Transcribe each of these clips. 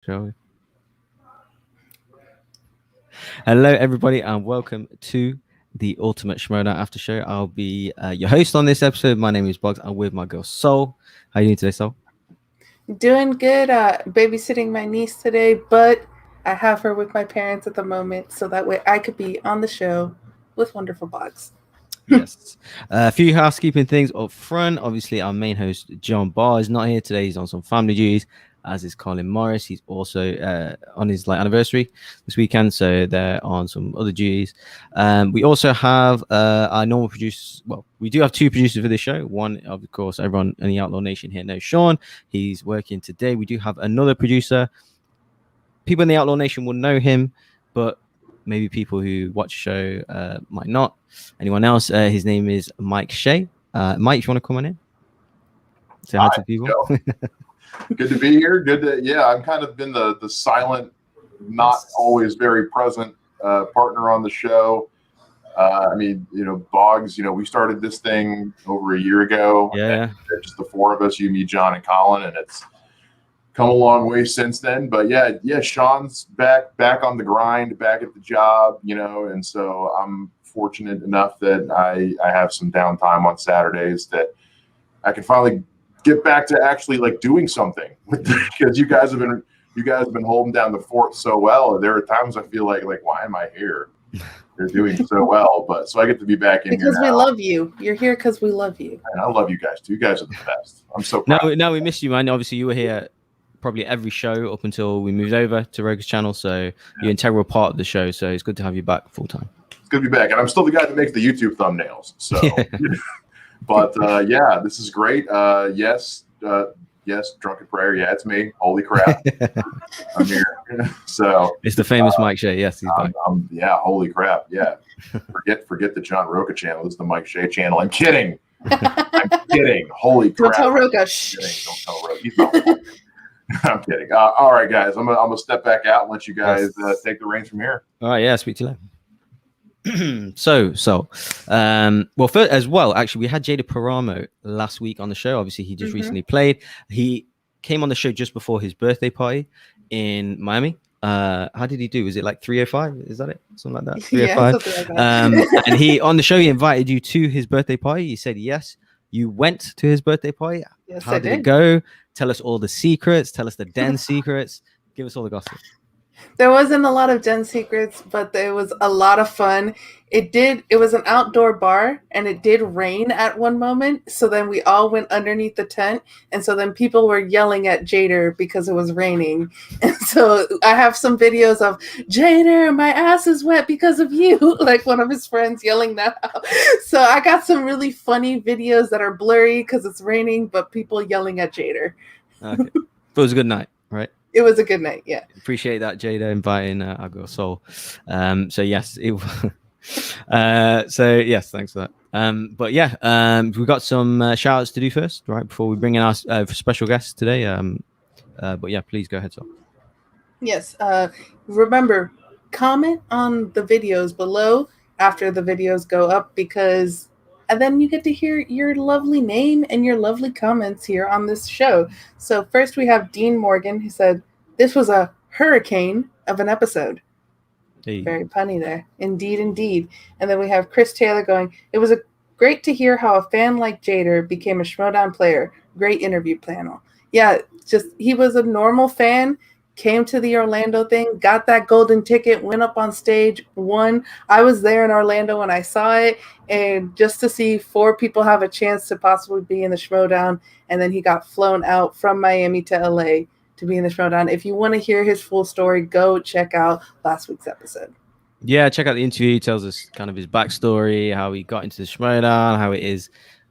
Shall we? Hello, everybody, and welcome to the Ultimate Schmoedown Aftershow. I'll be your host on this episode. My name is Boggs. I'm with my girl Soul. How are you doing today, Soul? Doing good. Babysitting my niece today, but I have her with my parents at the moment, so that way I could be on the show with wonderful Boggs. Yes. A few housekeeping things up front. Obviously, our main host, John Barr, is not here today. He's on some family duties, as is Colin Morris. He's also on his anniversary this weekend, so they're on some other duties. We also have our normal producers. Well, we do have two producers for this show. One, of course, everyone in the Outlaw Nation here knows Sean. He's working today. We do have another producer. People in the Outlaw Nation will know him, but maybe people who watch the show might not. Anyone else? His name is Mike Shea. Mike, if you want to come on in, say hi to people. Good to be here. I've kind of been the silent, not always very present partner on the show. Boggs, we started this thing over a year ago. Yeah. Just the four of us, you, me, John, and Colin, and it's come a long way since then. But yeah, Sean's back on the grind, back at the job, and so I'm fortunate enough that I have some downtime on Saturdays that I can finally get back to actually doing something because you guys have been holding down the fort so well. There are times I feel like why am I here? They're doing so well, but so I get to be back in because here now. We love you. You're here because we love you. And I love you guys too. You guys are the best. I'm so proud. No, we miss you, man. Obviously, you were here probably every show up until we moved over to Rogue's channel, so you're an integral part of the show. So it's good to have you back full time. It's good to be back, and I'm still the guy that makes the YouTube thumbnails. So. But this is great. Yes, Drunken Prayer. Yeah, it's me. Holy crap, I'm here. So it's the famous Mike Shea. Yes, he's back. Holy crap. Yeah, forget the John Roca channel. This is the Mike Shea channel. I'm kidding. I'm kidding. Holy crap. Don't tell Roca. Don't tell Roca. He's not. I'm kidding. All right, guys. I'm gonna step back out and let you guys take the reins from here. All right. Yeah. Speak to you later. First as well, actually, we had Jader Paramo last week on the show. Obviously, he just recently played. He came on the show just before his birthday party in Miami. How did he do? Was it 305? Is that it? Something like that? 305. Yeah, something like that. And he on the show, he invited you to his birthday party. You said yes. You went to his birthday party. Yes, How did it go? Tell us all the secrets. Tell us the den secrets. Give us all the gossip. There wasn't a lot of den secrets, but there was a lot of fun. It was an outdoor bar, and it did rain at one moment. So then we all went underneath the tent. And so then people were yelling at Jader because it was raining. And so I have some videos of Jader, my ass is wet because of you. Like one of his friends yelling that out. So I got some really funny videos that are blurry because it's raining, but people yelling at Jader. Okay. But it was a good night, right? It was a good night, yeah. Appreciate that, Jada, inviting our girl Soul. So yes, yes, thanks for that. We've got some shout outs to do first, right, before we bring in our special guest today. Please go ahead, Soul. Yes. Remember, comment on the videos below after the videos go up and then you get to hear your lovely name and your lovely comments here on this show. So first we have Dean Morgan, who said, this was a hurricane of an episode. Hey. Very punny there. Indeed, indeed. And then we have Chris Taylor going, it was great to hear how a fan like Jader became a Schmoedown player. Great interview panel. Yeah, he was a normal fan, came to the Orlando thing, got that golden ticket, went up on stage, won. I was there in Orlando when I saw it, and just to see four people have a chance to possibly be in the Schmoedown, and then he got flown out from Miami to LA to be in the Schmoedown. If you want to hear his full story, go check out last week's episode. Yeah, check out the interview. He tells us kind of his backstory, how he got into the Schmoedown, how it is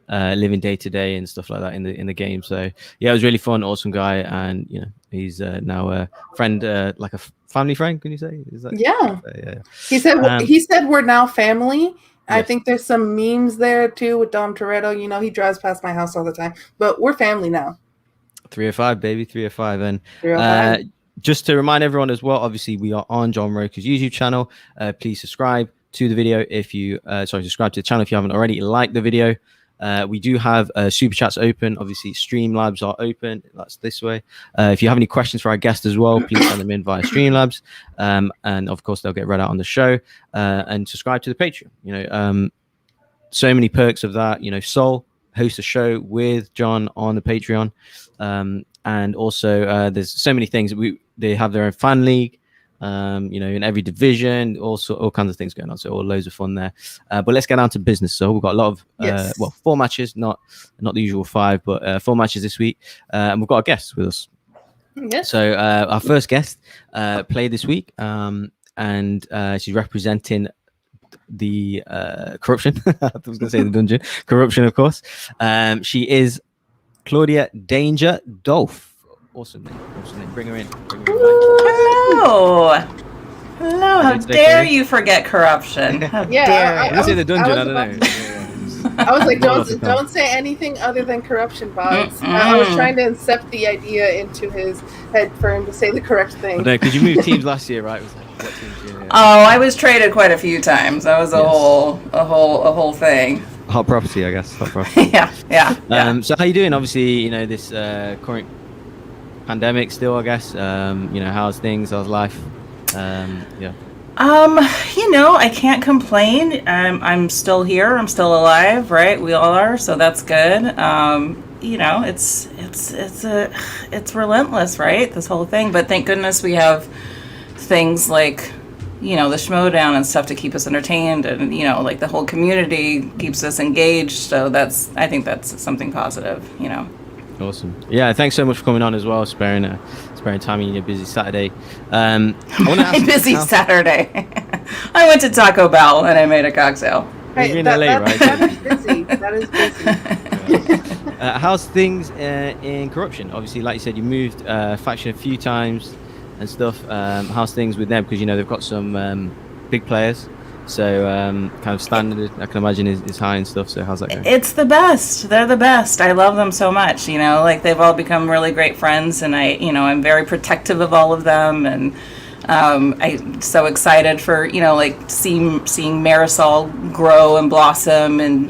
living day to day and stuff like that in the game. So yeah, it was really fun, awesome guy, and he's now a friend, like a family friend. Can you say? Is that? Yeah. Yeah. He said we're now family. Yes. I Yes. think there's some memes there too with Dom Toretto. He drives past my house all the time, but we're family now. 305, baby, 305. And 305. Just to remind everyone as well, obviously we are on John Roca's YouTube channel. Please subscribe to the video if you subscribe to the channel if you haven't already. Like the video. We do have super chats open. Obviously, Streamlabs are open. That's this way. If you have any questions for our guest as well, please send them in via Streamlabs. And of course, they'll get read out on the show. And subscribe to the Patreon. So many perks of that. Sol hosts a show with John on the Patreon. And also, there's so many things. They have their own fan league. In every division, also all kinds of things going on. So all loads of fun there. But let's get down to business. So we've got a lot of 4 matches, not the usual 5, but 4 matches this week. And we've got a guest with us. Yes. So our first guest played this week, and she's representing the Corruption. I was going to say the dungeon. Corruption, of course. She is Claudia Dolph. Awesome name. Bring her in. Hello. How dare you forget Corruption? How dare you? This is the dungeon. I don't know. I was like, don't say anything other than Corruption, Boz. I was trying to incept the idea into his head for him to say the correct thing. No, because you moved teams last year, right? It was like, what teams? Yeah. Oh, I was traded quite a few times. That was a whole thing. Hot property, I guess. Hot property. yeah. So how you doing? Obviously, this current pandemic still, I guess. How's things? How's life? I can't complain. I'm still here. I'm still alive, right? We all are, so that's good. It's relentless, right? This whole thing. But thank goodness we have things like, the Schmoedown and stuff to keep us entertained, and like the whole community keeps us engaged. So I think that's something positive. Awesome. Yeah, thanks so much for coming on as well, sparing time in your busy Saturday. I want to ask busy Saturday. I went to Taco Bell and I made a cocktail. Right, You're in LA, right? That is busy. That is busy. How's things in Corruption? Obviously, like you said, you moved faction a few times and stuff. How's things with them? Because they've got some big players. So kind of standard, I can imagine, is high and stuff. So how's that going? It's the best. They're the best. I love them so much. Like they've all become really great friends, and I'm very protective of all of them, and I'm so excited for seeing Marisol grow and blossom, and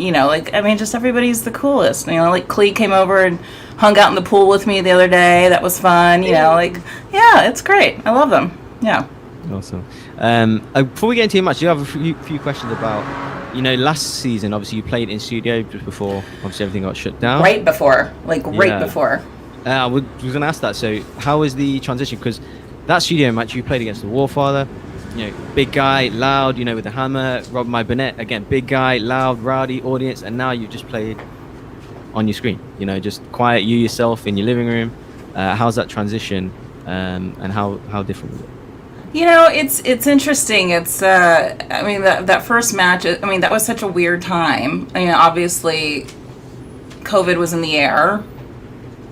just everybody's the coolest. Like Klee came over and hung out in the pool with me the other day. That was fun. It's great. I love them. Yeah. Awesome. Before we get into your match, you have a few questions about, last season, obviously you played in studio just before, obviously everything got shut down. Right before. I was going to ask that. So how was the transition? Because that studio match, you played against the Warfather, big guy, loud, with the hammer. Rob My Burnett, again, big guy, loud, rowdy audience. And now you've just played on your screen, just quiet, you yourself in your living room. How's that transition and how different was it? It's interesting. It's that first match, that was such a weird time. Obviously COVID was in the air,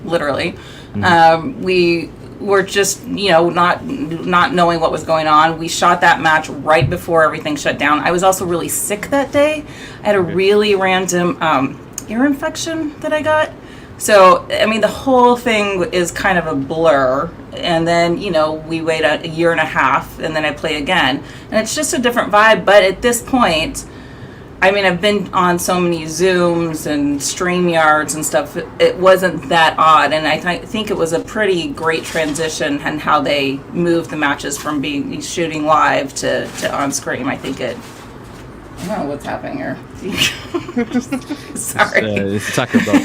literally. We were just, not knowing what was going on. We shot that match right before everything shut down. I was also really sick that day. I had a really random ear infection that I got. So, the whole thing is kind of a blur. And then, we wait a year and a half, and then I play again. And it's just a different vibe. But at this point, I've been on so many Zooms and StreamYards and stuff. It wasn't that odd. And I think it was a pretty great transition in how they moved the matches from shooting live to on screen. I don't know what's happening here. Sorry. It's Taco Bell.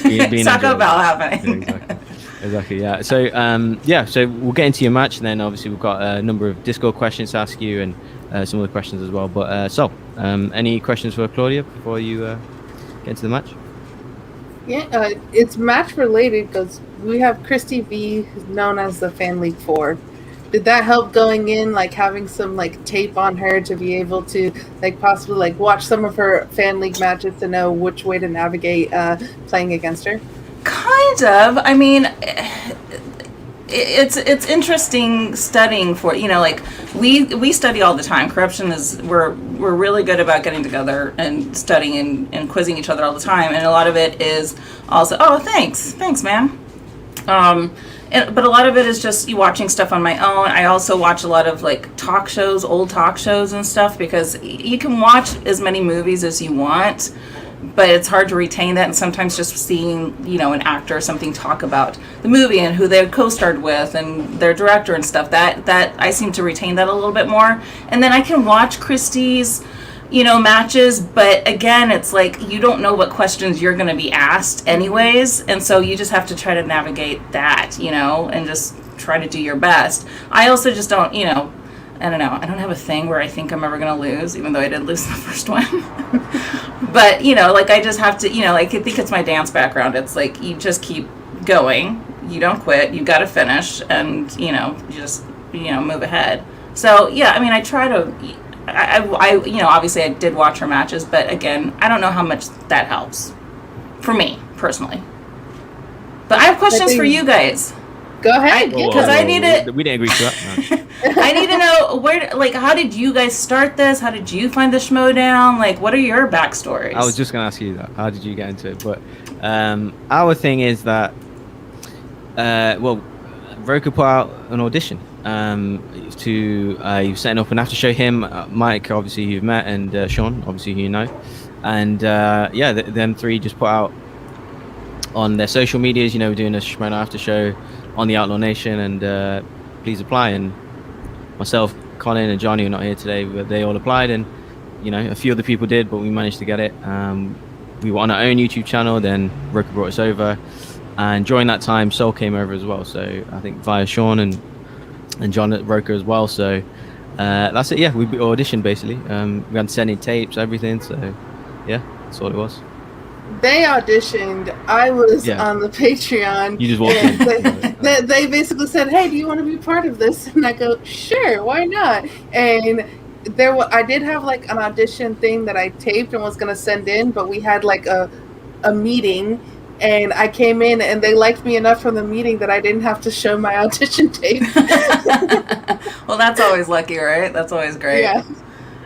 Taco Bell happening. Yeah, exactly. Yeah. So, so we'll get into your match, and then obviously we've got a number of Discord questions to ask you, and some other questions as well. But any questions for Claudia before you get into the match? Yeah, it's match related because we have Christy Vee, who's known as the Fan League 4. Did that help going in, having some tape on her to be able to possibly watch some of her Fan League matches to know which way to navigate playing against her? Kind of. It's interesting studying for we study all the time. Corruption we're really good about getting together and studying and quizzing each other all the time, and a lot of it is also thanks man. But a lot of it is just you watching stuff on my own. I also watch a lot of talk shows, old talk shows and stuff, because you can watch as many movies as you want, but it's hard to retain that, and sometimes just seeing, you know, an actor or something talk about the movie and who they co-starred with and their director and stuff, that I seem to retain that a little bit more. And then I can watch Christy's, you know, matches, but again, it's like you don't know what questions you're going to be asked anyways, and so you just have to try to navigate that, you know, and just try to do your best. I also just don't, you know, I don't know. I don't have a thing where I think I'm ever going to lose, even though I did lose the first one. But, you know, like I just have to, you know, like I think it's my dance background. It's like you just keep going. You don't quit. You got to finish, and, you know, you just, you know, move ahead. So, yeah, I mean, I try to, I you know, obviously I did watch her matches, but again, I don't know how much that helps for me personally. But I have questions for you guys. Go ahead. Because I need it. We didn't agree to that. No. I need to know where, like, how did you guys start this? How did you find the Schmoedown? Like, what are your backstories? I was just going to ask you that. How did you get into it? But our thing is that, well, Roker put out an audition to setting up an after show. Him, Mike, obviously you've met, and Sean, obviously you know, and yeah, them three just put out on their social medias, you know, doing a Schmoedown after show on the Outlaw Nation, and please apply. And myself, Colin, and Johnny are not here today, but they all applied, and you know, a few other people did, but we managed to get it. We were on our own YouTube channel, then Roker brought us over, and during that time Soul came over as well, so I think via Sean and John at Roker as well. So that's it. Yeah, we auditioned basically. We had to send in tapes, everything, so yeah, that's all it was. They auditioned. I was on the Patreon. You just walked in. They basically said, "Hey, do you want to be part of this?" And I go, "Sure, why not?" And I did have like an audition thing that I taped and was gonna send in, but we had like a meeting, and I came in and they liked me enough from the meeting that I didn't have to show my audition tape. Well, that's always lucky, right? That's always great. Yeah.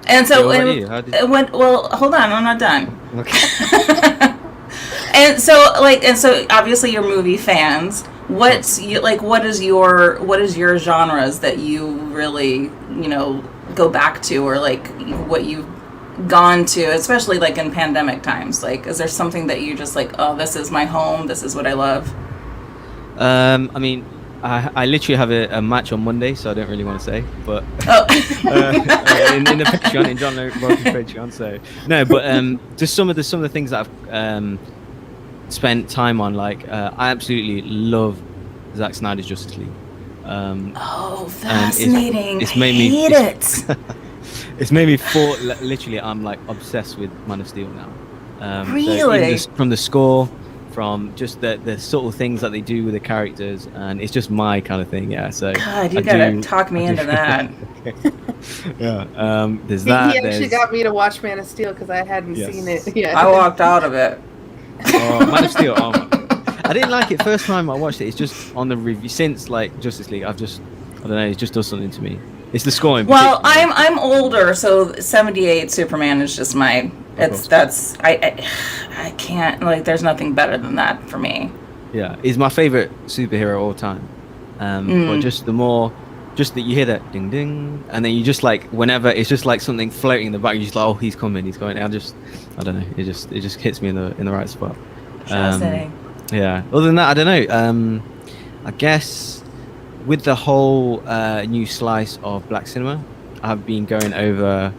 And so well, hold on, I'm not done. Okay. And so obviously you're movie fans. What is your genres that you really, you know, go back to, or like what you've gone to, especially like in pandemic times? Like, is there something that you just like, oh, this is my home, this is what I love? I mean, I literally have a match on Monday, so I don't really want to say, but in the Patreon, in John Roker's Patreon. So no, but just some of the things that I've spent time on. Like I absolutely love Zack Snyder's Justice League. Fascinating! It's made me hate it. It's made me literally. I'm like obsessed with Man of Steel now. Really? So from the score. From just the subtle things that they do with the characters, and it's just my kind of thing. Yeah, so God, you gotta talk me into that. Yeah, there's that. He actually got me to watch Man of Steel because I hadn't seen it yet. I walked out of it. Oh, Man of Steel. Oh, I didn't like it first time I watched it. It's just on the review since like Justice League. I don't know. It just does something to me. It's the scoring. Well, I'm older, so 78 Superman is just my. I can't, like, there's nothing better than that for me. Yeah, he's my favorite superhero of all time. But just that you hear that ding ding, and then you just like, whenever it's just like something floating in the back, you're just like, oh, he's coming. I don't know, it just hits me in the right spot. Yeah. Other than that, I don't know. I guess with the whole new slice of black cinema, I've been going over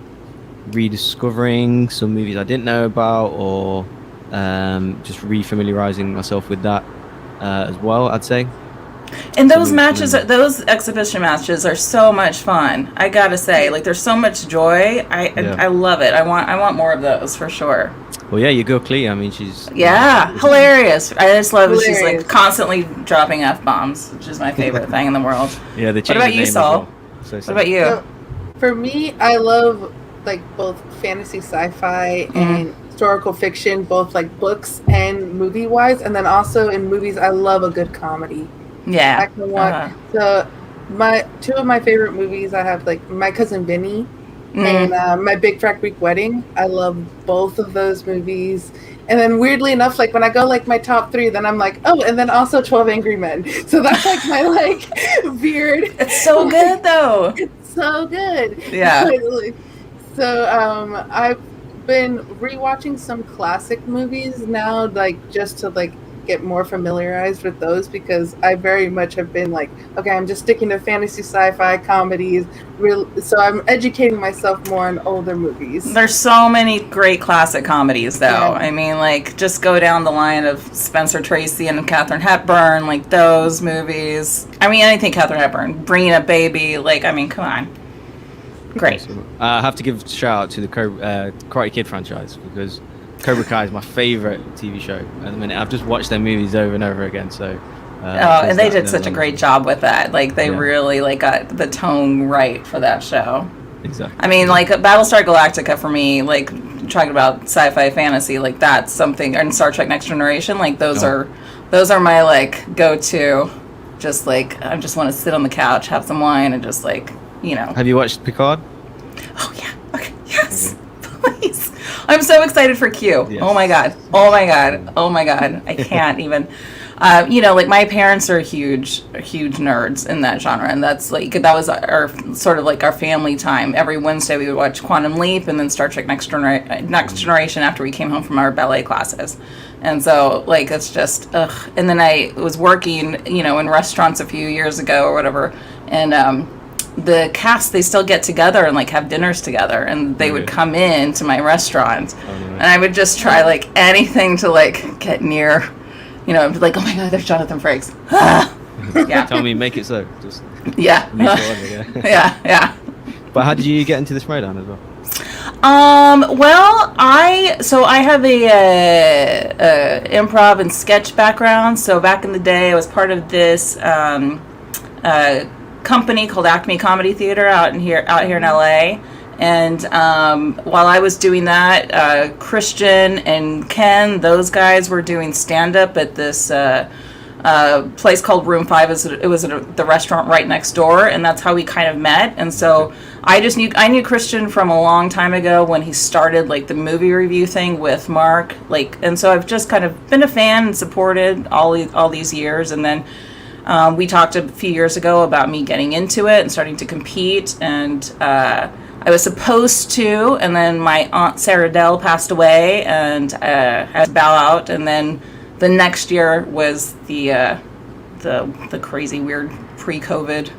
rediscovering some movies I didn't know about, or just refamiliarizing myself with that as well, I'd say. And those matches, those exhibition matches are so much fun. I gotta say, like, there's so much joy. I love it. I want more of those for sure. Well, yeah, your girl Klee. I mean, she's hilarious. I just love it. She's like constantly dropping F-bombs, which is my favorite thing in the world. Yeah. What about you, Saul? What about you? So, for me, I love like both fantasy, sci-fi, and historical fiction, both like books and movie wise, and then also in movies, I love a good comedy. Yeah. I can watch. So two of my favorite movies, I have like My Cousin Vinny and My Big Fat Greek Wedding. I love both of those movies. And then weirdly enough, like when I go like my top 3, then I'm like, oh, and then also 12 Angry Men. So that's like my like weird. It's so good though. It's so good. Yeah. So been rewatching some classic movies now, like just to like get more familiarized with those, because I very much have been like, okay, I'm just sticking to fantasy, sci-fi, comedies. So I'm educating myself more on older movies. There's so many great classic comedies, though. Yeah. I mean, like, just go down the line of Spencer Tracy and Katharine Hepburn, like those movies. I mean, anything Katharine Hepburn, Bringing Up Baby, like, I mean, come on. Great. I have to give a shout out to the Karate Kid franchise, because Cobra Kai is my favorite TV show at the minute. I've just watched their movies over and over again. So, and they did such a great job with that. Like, they really like got the tone right for that show. Exactly. I mean, like Battlestar Galactica for me, like talking about sci-fi fantasy, like that's something. And Star Trek: Next Generation, like those are my like go-to. Just like I just want to sit on the couch, have some wine, and just like Have you watched Picard? Oh yeah. Okay. Yes. Okay. Please. I'm so excited for Q. Yes. Oh my god. Oh my god. Oh my god. I can't even. Like my parents are huge nerds in that genre, and that was our sort of like our family time. Every Wednesday we would watch Quantum Leap and then Star Trek Next Generation after we came home from our ballet classes. And so like it's just ugh. And then I was working, in restaurants a few years ago or whatever, and the cast, they still get together and like have dinners together, and they would come in to my restaurant, and I would just try like anything to like get near, be like, oh my god, there's Jonathan Frakes. Yeah. Tell me, make it so. Just yeah. Yeah. But how did you get into the Schmoedown as well? Well, I have a improv and sketch background. So back in the day, I was part of this company called Acme Comedy Theater out here in LA, and while I was doing that, Christian and Ken, those guys were doing stand-up at this place called Room 5. It was the restaurant right next door, and that's how we kind of met. And so I knew Christian from a long time ago when he started like the movie review thing with Mark, and so I've just kind of been a fan and supported all these years. And then we talked a few years ago about me getting into it and starting to compete, and I was supposed to, and then my aunt Sarah Dell passed away, and I had to bow out, and then the next year was the crazy weird pre-COVID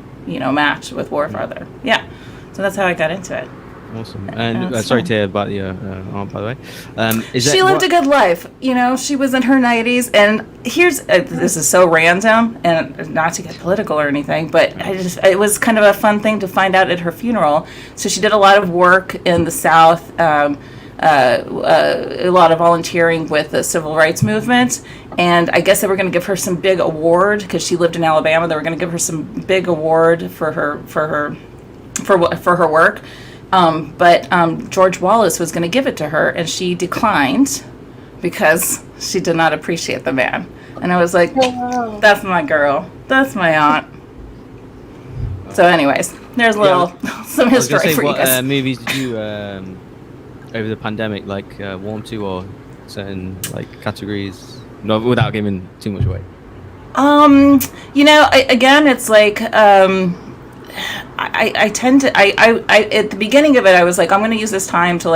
match with Warfather. Yeah, so that's how I got into it. Awesome. And sorry to hear about your aunt, by the way. She lived a good life. She was in her 90s. And here's, this is so random, and not to get political or anything, but it was kind of a fun thing to find out at her funeral. So she did a lot of work in the South, a lot of volunteering with the civil rights movement. And I guess they were going to give her some big award because she lived in Alabama. They were going to give her some big award for her work. But George Wallace was going to give it to her, and she declined because she did not appreciate the man. And I was like, that's my girl. That's my aunt. So anyways, there's some history for you guys. What movies did you, over the pandemic, warm to, or certain categories, without giving too much away? Again, it's like... I tend to at the beginning of it I was like, I'm going to use this time to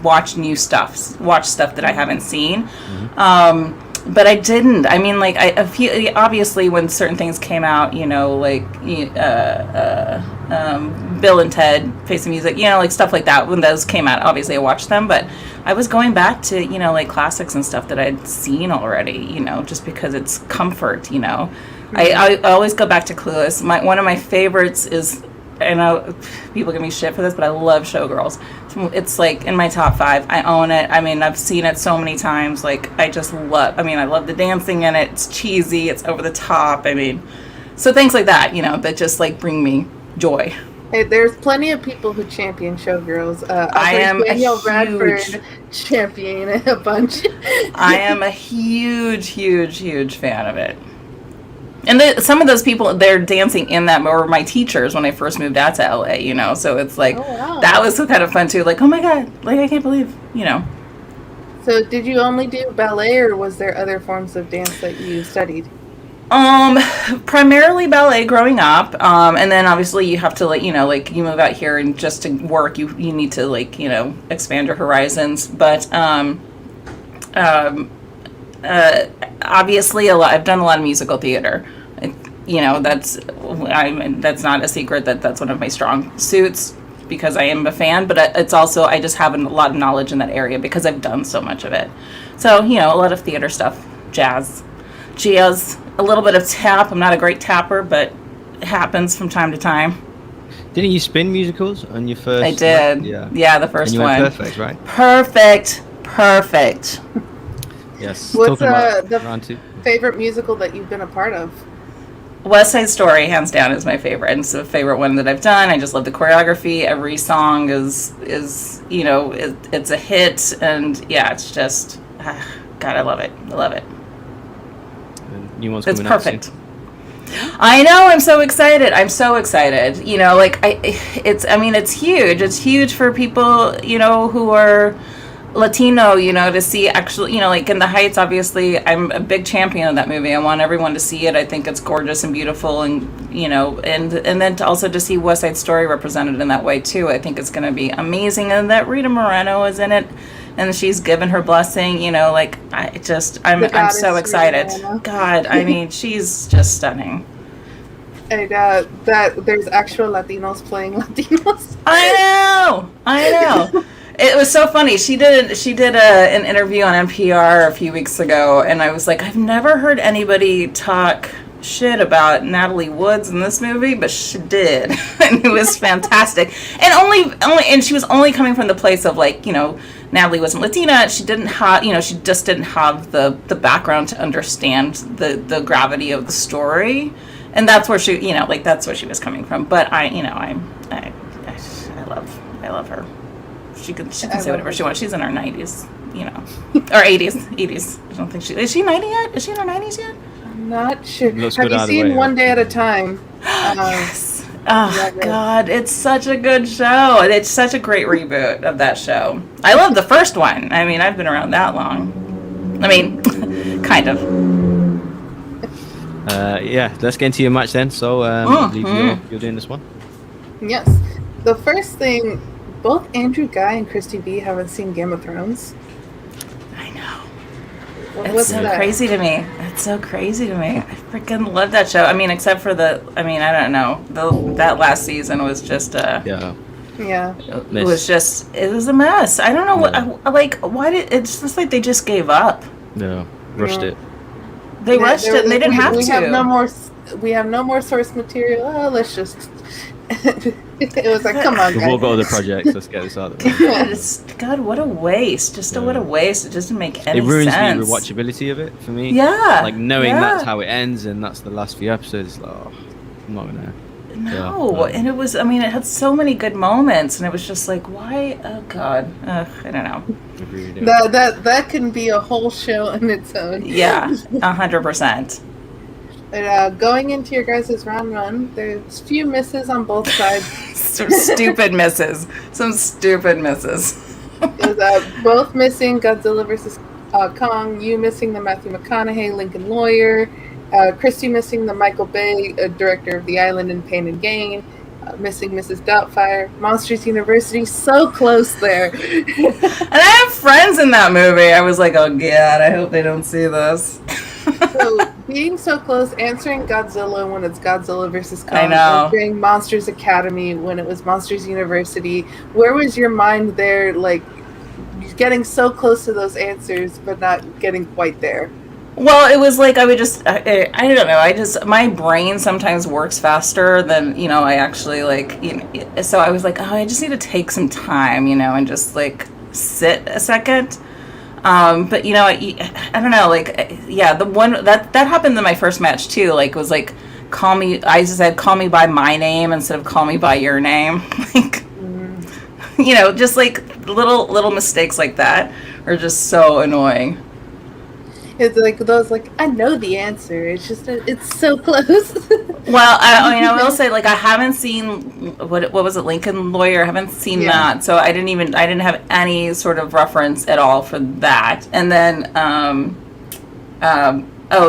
watch stuff that I haven't seen. Mm-hmm. But I didn't. I mean, obviously when certain things came out, Bill and Ted Face the Music, stuff like that, when those came out, obviously I watched them, but I was going back to classics and stuff that I'd seen already, just because it's comfort. I always go back to Clueless. One of my favorites is, I know people give me shit for this, but I love Showgirls. It's in my top 5. I own it. I mean, I've seen it so many times. I just love, I love the dancing in it. It's cheesy. It's over the top. So things like that, that just bring me joy. Hey, there's plenty of people who champion Showgirls. I am Daniel Radford championing a bunch. I am a huge fan of it. And some of those people, they're dancing in that, were my teachers when I first moved out to LA, so it's that was kind of fun too. Oh my God, I can't believe, So did you only do ballet, or was there other forms of dance that you studied? Primarily ballet growing up, and then obviously you have to like you move out here and just to work you need to like expand your horizons. But obviously I've done a lot of musical theater. That's not a secret that's one of my strong suits because I am a fan. But it's also I just have a lot of knowledge in that area because I've done so much of it. So a lot of theater stuff, jazz, a little bit of tap. I'm not a great tapper, but it happens from time to time. Didn't you spin musicals on your first? I did. Yeah, the first one. Perfect, right? Perfect. Yes. What's the favorite musical that you've been a part of? West Side Story, hands down, is my favorite. And it's the favorite one that I've done. I just love the choreography. Every song is it's a hit, and yeah, it's just God, I love it. New one's it's coming perfect. Out soon. I know. I'm so excited. It's huge. It's huge for people, who are Latino, to see actually, like In the Heights, obviously, I'm a big champion of that movie. I want everyone to see it. I think it's gorgeous and beautiful and, and then to see West Side Story represented in that way too. I think it's going to be amazing. And that Rita Moreno is in it. And she's given her blessing, I'm so excited. God, I mean, she's just stunning. And that there's actual Latinos playing Latinos. I know. It was so funny. She did an interview on NPR a few weeks ago, and I was like, I've never heard anybody talk shit about Natalie Woods in this movie, but she did, and it was fantastic. And and she was only coming from the place of like, Natalie wasn't Latina. She didn't have, she just didn't have the background to understand the gravity of the story, and that's where she, that's where she was coming from. But I love her. She can say whatever she wants. She's in her 90s, or 80s. I don't think is she 90 yet? Is she in her 90s yet? I'm not sure. Have you seen One Day at a Time? Yes. Oh, God, it's such a good show. It's such a great reboot of that show. I love the first one. I mean, I've been around that long. I mean, kind of. Let's get into your match then. So, I believe you're doing this one. Yes. The first thing, both Andrew Guy and Christy Vee haven't seen Game of Thrones. I know. What's that? Crazy to me. It's so crazy to me. I freaking love that show. I mean, except for I don't know. That last season was just Yeah. It was a mess. I don't know why it's just like they just gave up. No, rushed it. They rushed it and they didn't have to. We have no more source material. Oh, let's just it was like, come on, guys. We'll go to the projects. Let's get this out of the way. God, what a waste. What a waste. It doesn't make any sense. It ruins the rewatchability of it for me. Yeah. Like knowing that's how it ends and that's the last few episodes. Like, I'm not going to. No. And it was, it had so many good moments and it was just like, why? Oh, God. I don't know. That can be a whole show in its own. Yeah, 100%. But going into your guys' round one, there's a few misses on both sides. Some stupid misses. It was both missing Godzilla vs. Kong, you missing the Matthew McConaughey Lincoln Lawyer, Christy missing the Michael Bay, director of The Island and Pain and Gain, missing Mrs. Doubtfire, Monsters University, so close there. And I have friends in that movie. I was like, oh God, I hope they don't see this. So being so close, answering Godzilla when it's Godzilla versus Kong, I know. answering Monsters Academy when it was Monsters University, where was your mind there, like getting so close to those answers but not getting quite there? Well, it was like I would just, I don't know, my brain sometimes works faster than, I actually so I was like, oh, I just need to take some time, and just sit a second. But I don't know, the one that happened in my first match too, was call me by my name instead of call me by your name. Just little mistakes like that are just so annoying. It's like those, I know the answer. It's just, it's so close. Well, I will say, I haven't seen, what was it, Lincoln Lawyer? I haven't seen that. So I didn't have any sort of reference at all for that. And then,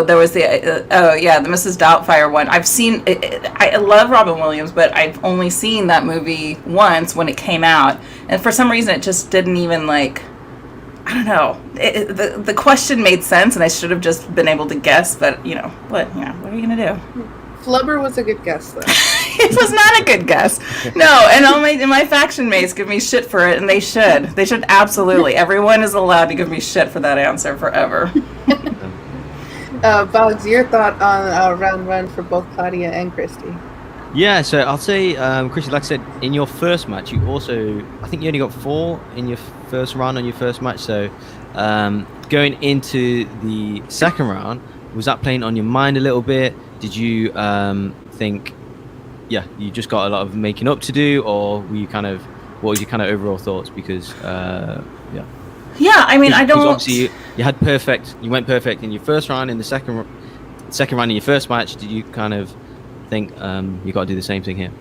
there was the the Mrs. Doubtfire one. I've seen it, I love Robin Williams, but I've only seen that movie once when it came out, and for some reason it just didn't even like, I don't know. The question made sense, and I should have just been able to guess, but what are you gonna do? Flubber was a good guess, though. It was not a good guess. No, and all my faction mates give me shit for it, and they should. They should absolutely. Everyone is allowed to give me shit for that answer forever. Boggs, your thought on round one for both Claudia and Christy? Yeah, so I'll say, Christy, like I said, in your first match, you also, I think you only got 4 in your first round on your first match. So going into the second round, was that playing on your mind a little bit? Did you think, you just got a lot of making up to do, or were you what was your kind of overall thoughts? Because, Yeah, I mean, I don't. Obviously, you went perfect in your first round. In the second round in your first match, did you kind of think you got to do the same thing here?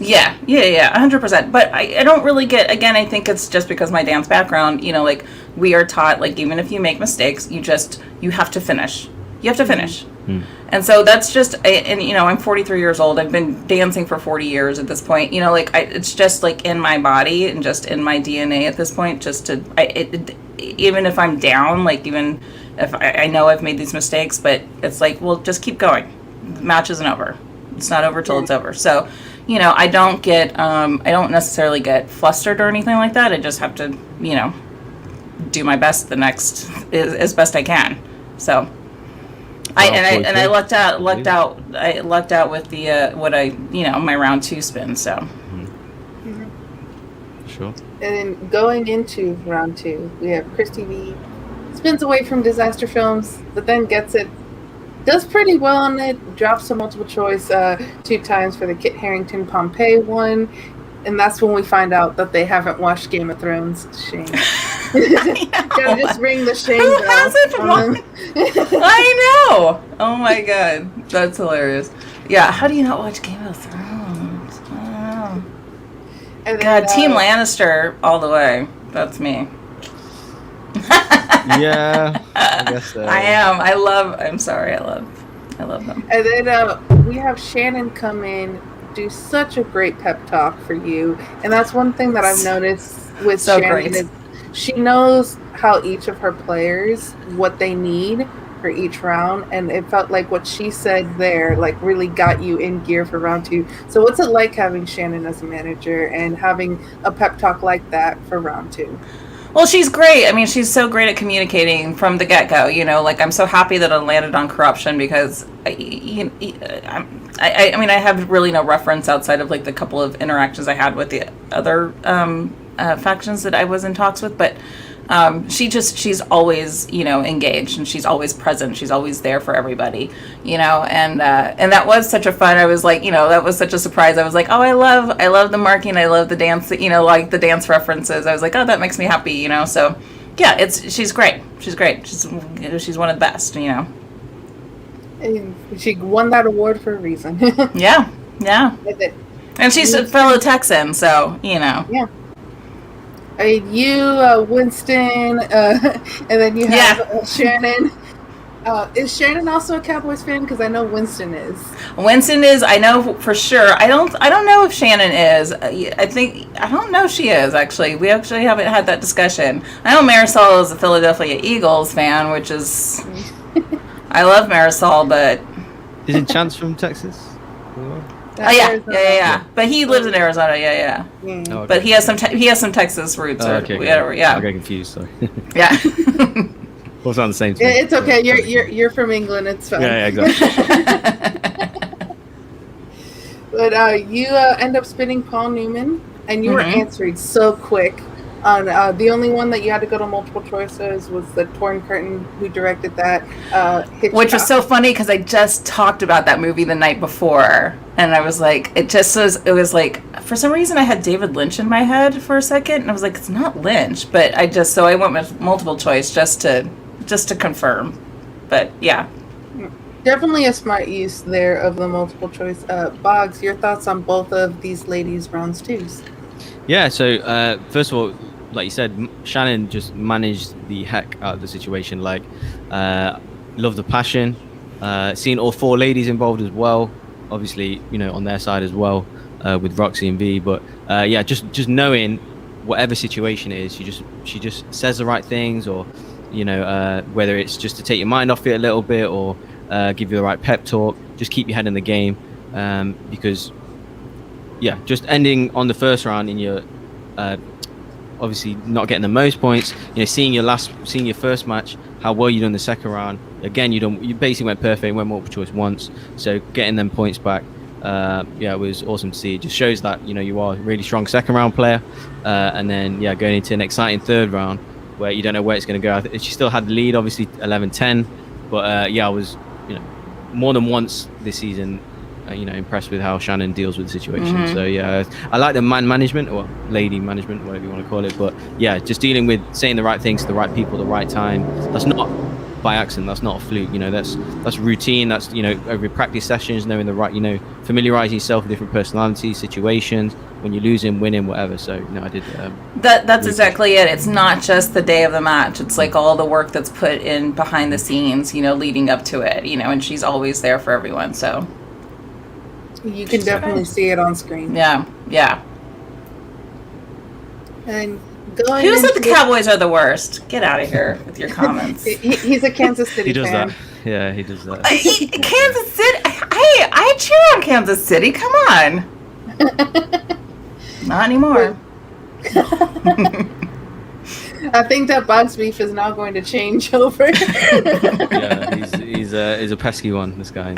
Yeah, 100%. But I don't really get. Again, I think it's just because my dance background. Like we are taught, like even if you make mistakes, you have to finish. You have to finish. And so that's just, and I'm 43 years old. I've been dancing for 40 years at this point. It's just like in my body and just in my DNA at this point. Just to, even if I'm down, like even if I know I've made these mistakes, but it's like, well, just keep going. The match isn't over. It's not over till it's over. So, I don't necessarily get flustered or anything like that. I just have to, do my best as best I can. So. I lucked out with the my round 2 spin. So. Sure. And then going into round 2, we have Christy Vee, spins away from disaster films, but then gets it, does pretty well on it, drops a multiple choice 2 times for the Kit Harington Pompeii one, and that's when we find out that they haven't watched Game of Thrones. Shame. Gotta just ring the shame bell. Who hasn't? I know. Oh my god, that's hilarious. Yeah, how do you not watch Game of Thrones? Oh. And then, God, Team Lannister all the way. That's me. Yeah, I guess so. I am. I love them. And then we have Shannon come in, do such a great pep talk for you, and that's one thing that I've noticed with So Shannon great. is she knows how each of her players, what they need for each round, and it felt like what she said there like really got you in gear for round 2. So what's it like having Shannon as a manager and having a pep talk like that for round 2? Well, she's great. I mean, she's so great at communicating from the get-go. Like I'm so happy that I landed on Corruption because I mean, I have really no reference outside of like the couple of interactions I had with the other factions that I was in talks with, but she's always engaged, and she's always present, she's always there for everybody, and that was such a fun, I was like, that was such a surprise. I was like, oh, I love the marking, I love the dance, like the dance references. I was like, oh, that makes me happy, so yeah, she's great, she's one of the best, And she won that award for a reason. yeah and she's a fellow Texan, so Yeah. You, Winston, and then you have Shannon. Is Shannon also a Cowboys fan? Because I know Winston is. I know for sure. I don't know if Shannon is. I don't know if she is, actually. We actually haven't had that discussion. I know Marisol is a Philadelphia Eagles fan, which is... I love Marisol, but... Isn't Chance from Texas? Yeah. But he lives in Arizona. Yeah. Oh, okay. But he has some Texas roots or whatever. Yeah. I got confused. Sorry. Yeah. What's on the same thing? It's okay. You're from England. It's fine. Yeah, exactly. But you end up spinning Paul Newman, and you were answering so quick. On the only one that you had to go to multiple choices was the Torn Curtain, who directed that. Which was so funny because I just talked about that movie the night before, and I was like, it was like, for some reason I had David Lynch in my head for a second, and I was like, it's not Lynch, but I went with multiple choice just to confirm. But yeah. Definitely a smart use there of the multiple choice. Boggs, your thoughts on both of these ladies' rounds 2s? Yeah, so first of all, like you said, Shannon just managed the heck out of the situation. Like, love the passion. Seeing all 4 ladies involved as well, obviously, on their side as well, with Roxy and V. But yeah, just knowing whatever situation it is, she just says the right things, or whether it's just to take your mind off it a little bit, or give you the right pep talk, just keep your head in the game, because yeah, just ending on the first round in your obviously not getting the most points, seeing your first match, how well you done the second round. Again, you basically went perfect, went multiple choice once, so getting them points back, it was awesome to see. It just shows that you are a really strong second round player, and then going into an exciting third round where you don't know where it's going to go. She still had the lead, obviously 11-10, but I was more than once this season impressed with how Shannon deals with the situation. Mm-hmm. So I like the man management, or lady management, whatever you want to call it, but just dealing with saying the right things to the right people at the right time. That's not by accident, that's not a fluke, that's routine, that's every practice sessions, knowing the right, familiarizing yourself with different personalities, situations, when you're losing, winning, whatever. So I did that's exactly it. It's not just the day of the match, it's like all the work that's put in behind the scenes, leading up to it, and she's always there for everyone. So you can definitely see it on screen. Yeah. And who said the Cowboys are the worst? Get out of here with your comments. He's a Kansas City he does fan. that. Yeah, he does that. Kansas City. I cheer on Kansas City. Come on. Not anymore. I think that Bog's beef is now going to change over. Yeah, he's a pesky one, this guy.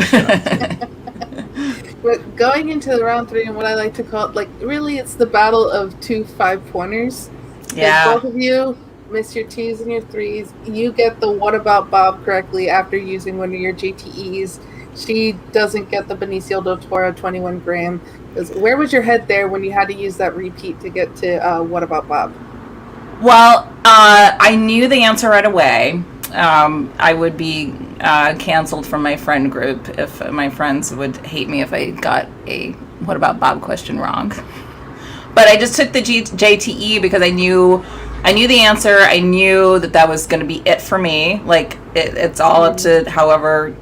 But going into the round 3, and what I like to call it, really it's the battle of 2 5-pointers. Yeah. Both of you miss your 2s and your 3s. You get the what about Bob correctly after using one of your GTEs. She doesn't get the Benicio del Toro 21 gram. Where was your head there when you had to use that repeat to get to what about Bob? Well, I knew the answer right away. I would be canceled from my friend group if my friends would hate me if I got a what about Bob question wrong. But I just took the JTE because I knew the answer. I knew that was going to be it for me. It's all up to however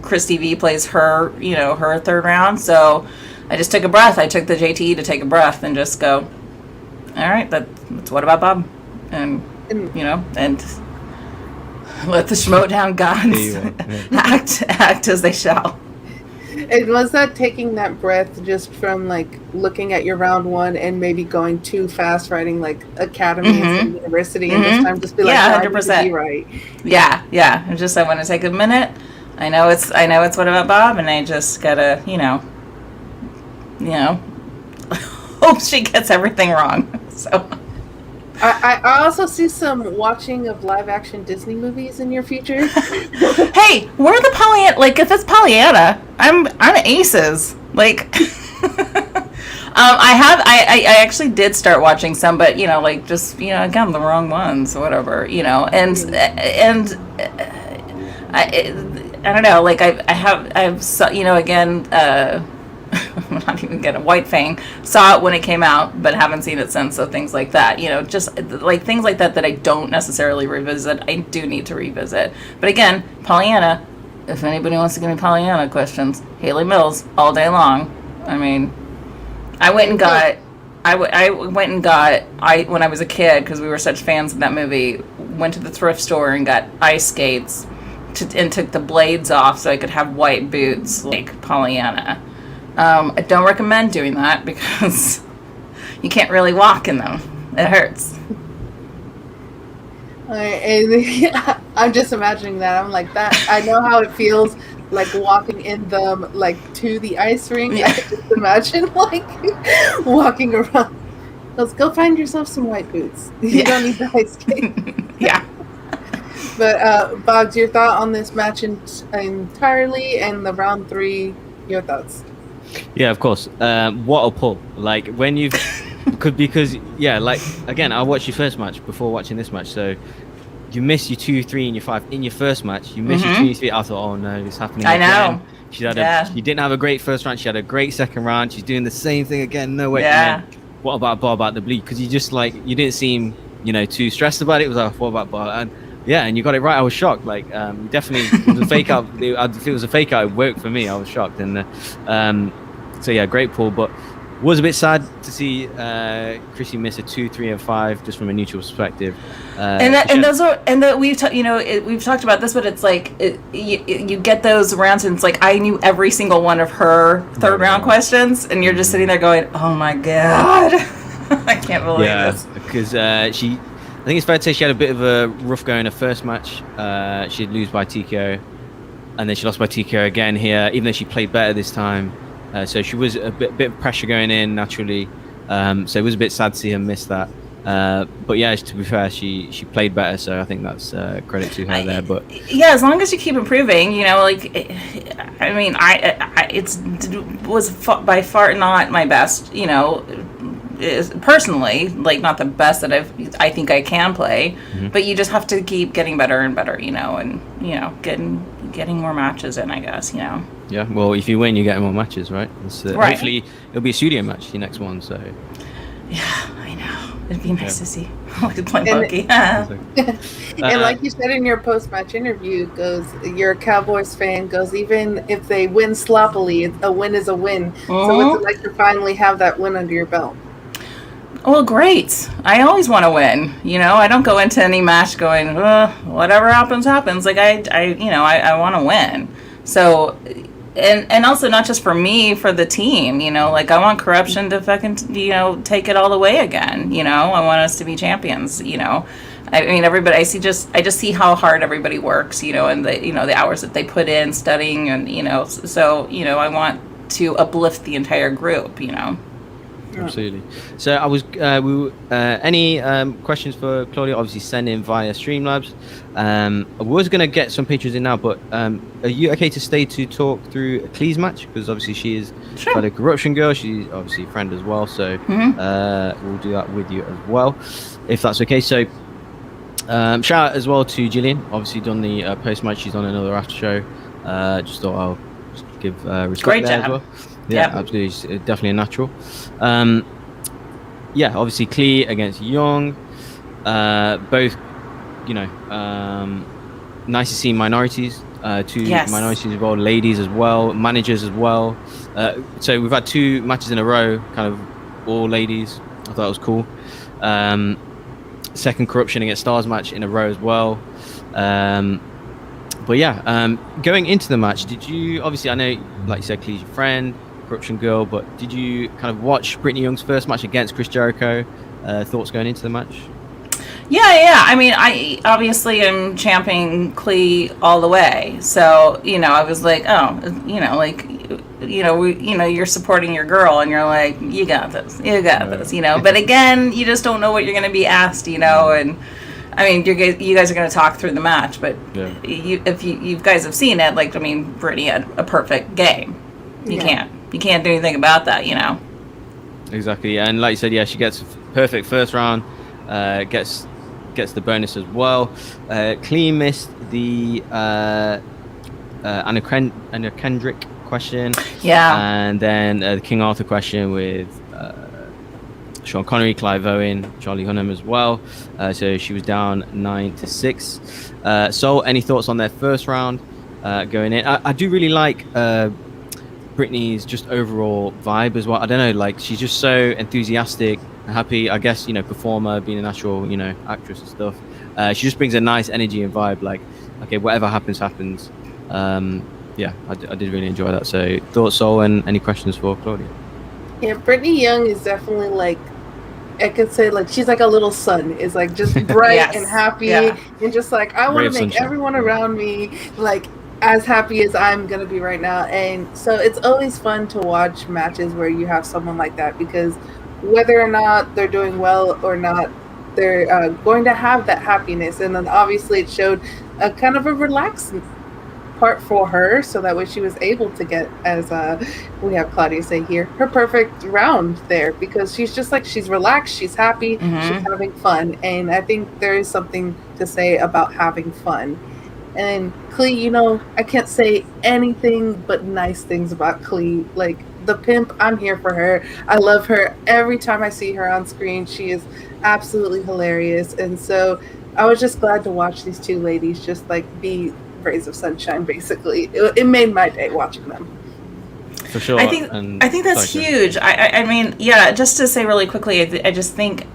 Christy Vee plays her, her third round. So I just took a breath. I took the JTE to take a breath and just go, all right, that's what about Bob? And let the Schmoedown gods act as they shall. And was that taking that breath just from looking at your round 1 and maybe going too fast, writing academy and university, and this time just be 100%. Be right. Yeah. I want to take a minute. I know it's what about Bob, and I just gotta hope she gets everything wrong. So. I also see some watching of live action Disney movies in your future. Hey, we're the Pollyanna. If it's Pollyanna, I'm Aces. I actually did start watching some, but again, the wrong ones, or whatever, and I don't know. Again. I'm not even gonna White Fang. Saw it when it came out, but haven't seen it since. So things like that, just things like that I don't necessarily revisit. I do need to revisit. But again, Pollyanna. If anybody wants to give me Pollyanna questions, Haley Mills all day long. I mean, when I was a kid, because we were such fans of that movie, went to the thrift store and got ice skates and took the blades off so I could have white boots like Pollyanna. I don't recommend doing that because you can't really walk in them. It hurts. I'm just imagining that. I'm like that. I know how it feels walking in them to the ice rink. Yeah. I can just imagine walking around. Let's go find yourself some white boots. You don't need the ice skate. Yeah. But Boggs, your thought on this match entirely and the round 3, your thoughts? Yeah, of course. What a pull! When you've because again, I watched your first match before watching this match, so you miss your 2, 3, and your 5 in your first match. You miss your 2, 3. I thought, oh no, it's happening. I again. know. She didn't have a great first round. She had a great second round. She's doing the same thing again. No way. Yeah. What about Bob at the bleed? Because you just you didn't seem too stressed about it. It was what about Bob? And Yeah, and you got it right. I was shocked. Like, definitely it was a fake out. If it was a fake out, it worked for me. I was shocked. And so yeah, great pull. But was a bit sad to see Chrissy miss a 2, 3, and 5 just from a neutral perspective. We've talked about this, but it's like you get those rounds, and it's like I knew every single one of her third round questions, and you're just sitting there going, "Oh my god, I can't believe this." Because I think it's fair to say she had a bit of a rough go in her first match. She'd lose by TKO, and then she lost by TKO again here, even though she played better this time. So she was a bit of pressure going in naturally. So it was a bit sad to see her miss that. But yeah, to be fair, she played better. So I think that's credit to her there. But yeah, as long as you keep improving, like I mean, was by far not my best, personally, like not the best that I think I can play, but you just have to keep getting better and better, and getting more matches in, I guess, Yeah, well, if you win, you get more matches, right? Right. Hopefully, it'll be a studio match, your next one. So. Yeah, I know. It'd be nice to see. I could play Bucky. And like you said in your post-match interview, you're a Cowboys fan, even if they win sloppily, a win is a win. So what's it like to finally have that win under your belt? Well, great. I always want to win. I don't go into any match going, whatever happens. Like I want to win. So, and also not just for me, for the team. Like I want Corruption to fucking take it all the way again. I want us to be champions. I mean, everybody. I just see how hard everybody works. And the hours that they put in studying, and so I want to uplift the entire group. Absolutely. So I was any questions for Claudia? Obviously send in via Streamlabs. I was going to get some pictures in now, but are you okay to stay to talk through Klee's match? Because obviously she is quite a Corruption girl. She's obviously a friend as well, so we'll do that with you as well, if that's okay. So shout out as well to Gillian, obviously done the post-match. She's on another after show. Just thought I'll give respect Great there job. as well. Yeah, absolutely. It's definitely a natural. Yeah, obviously Klee against Young. Both, nice to see minorities. Two minorities as well, ladies as well, managers as well. So we've had 2 matches in a row, kind of all ladies. I thought it was cool. Second Corruption against Stars match in a row as well. But yeah, going into the match, did you, obviously I know, like you said, Klee's your friend, Corruption girl, but did you kind of watch Britney Young's first match against Chris Jericho? Thoughts going into the match? Yeah. I mean, I obviously am championing Klee all the way. So, I was like, you're supporting your girl, and you're like, you got this. But again, you just don't know what you're going to be asked, and I mean, you guys are going to talk through the match, but if you guys have seen it, like, I mean, Britney had a perfect game. You can't do anything about that, Exactly, and like you said, she gets perfect first round, gets the bonus as well. Klee missed the Anna Kendrick question, and then the King Arthur question with Sean Connery, Clive Owen, Charlie Hunnam as well. So she was down 9-6. So any thoughts on their first round going in? I do really like Britney's just overall vibe as well. I don't know, like she's just so enthusiastic, happy, I guess, performer, being a natural, actress and stuff. She just brings a nice energy and vibe, like, okay, whatever happens. I did really enjoy that. So thoughts, Sol, and any questions for Claudia? Yeah, Britney Young is definitely like, I could say, like, she's like a little sun. Is like just bright and happy, and just like, I want to make everyone around me like as happy as I'm gonna be right now. And so it's always fun to watch matches where you have someone like that, because whether or not they're doing well or not, they're going to have that happiness. And then obviously it showed a kind of a relaxed part for her, so that way she was able to get, as we have Claudia say here, her perfect round there, because she's just like, she's relaxed, she's happy, she's having fun. And I think there is something to say about having fun. And Klee, I can't say anything but nice things about Klee. Like, the pimp, I'm here for her. I love her. Every time I see her on screen, she is absolutely hilarious. And so I was just glad to watch these two ladies just like be rays of sunshine. Basically, it made my day watching them. For sure. I think that's huge. I mean, yeah. Just to say really quickly, I just think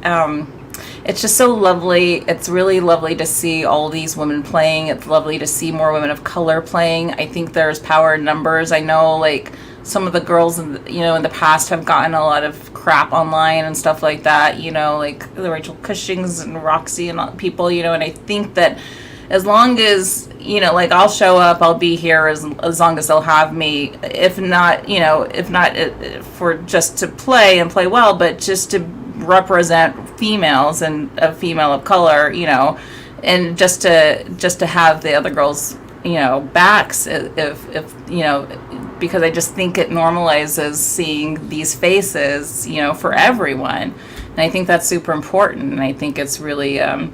it's just so lovely. It's really lovely to see all these women playing. It's lovely to see more women of color playing. I think there's power in numbers. I know, like, some of the girls in the past have gotten a lot of crap online and stuff like that. Like the Rachel Cushings and Roxy and people. And I think that as long as like I'll show up, I'll be here as long as they'll have me. If not for just to play and play well, but just to represent females and a female of color, and just to have the other girls, backs, if because I just think it normalizes seeing these faces, for everyone, and I think that's super important, and I think it's really, I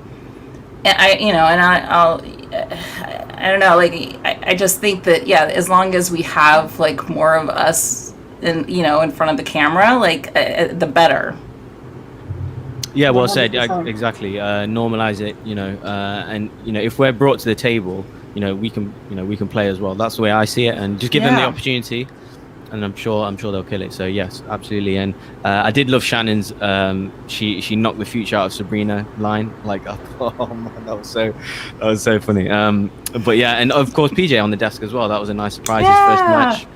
don't know, like I just think that as long as we have like more of us in front of the camera, like the better. Yeah, well said. 100%. Exactly. Normalize it, and if we're brought to the table, we can play as well. That's the way I see it, and just give them the opportunity, and I'm sure they'll kill it. So yes, absolutely. And I did love Shannon's. She knocked the future out of Sabrina line. Like, oh man, that was so funny. But yeah, and of course PJ on the desk as well. That was a nice surprise. His first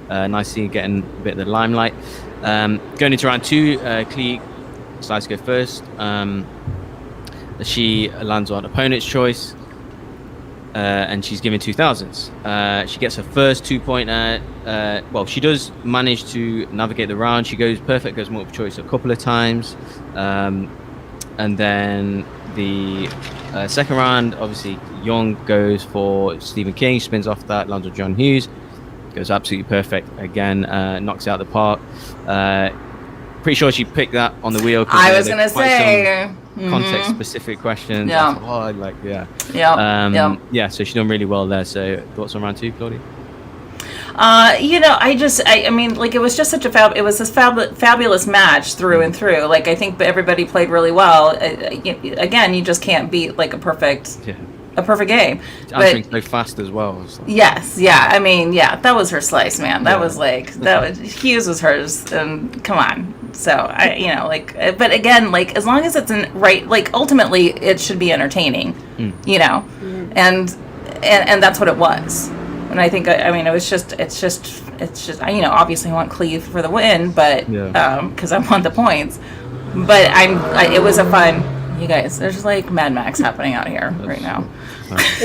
match. Nice seeing getting a bit of the limelight. Going into round 2, Klee decides to go first. She lands on opponent's choice, and she's given 2000s. She gets her first 2-pointer. Well, she does manage to navigate the round. She goes perfect, goes multiple choice a couple of times, and then the second round, obviously Young goes for Stephen King, spins off that, lands on John Hughes, goes absolutely perfect again, knocks it out the park. Pretty sure she picked that on the wheel. I was gonna say context-specific questions. Yeah. Yeah. So she's done really well there. So thoughts on round 2, Claudia? I mean, like, it was just such a it was this fabulous match through and through. Like, I think everybody played really well. Again, you just can't beat like a perfect game. Answering so fast as well. Like, yes, yeah. I mean, that was her slice, man. That was like Hughes was hers, and come on. So but again, like, as long as it's right, like, ultimately it should be entertaining, and that's what it was. And I think, it's just obviously I want Clee for the win, but because I want the points. But it was a fun. You guys, there's like Mad Max happening out here right now.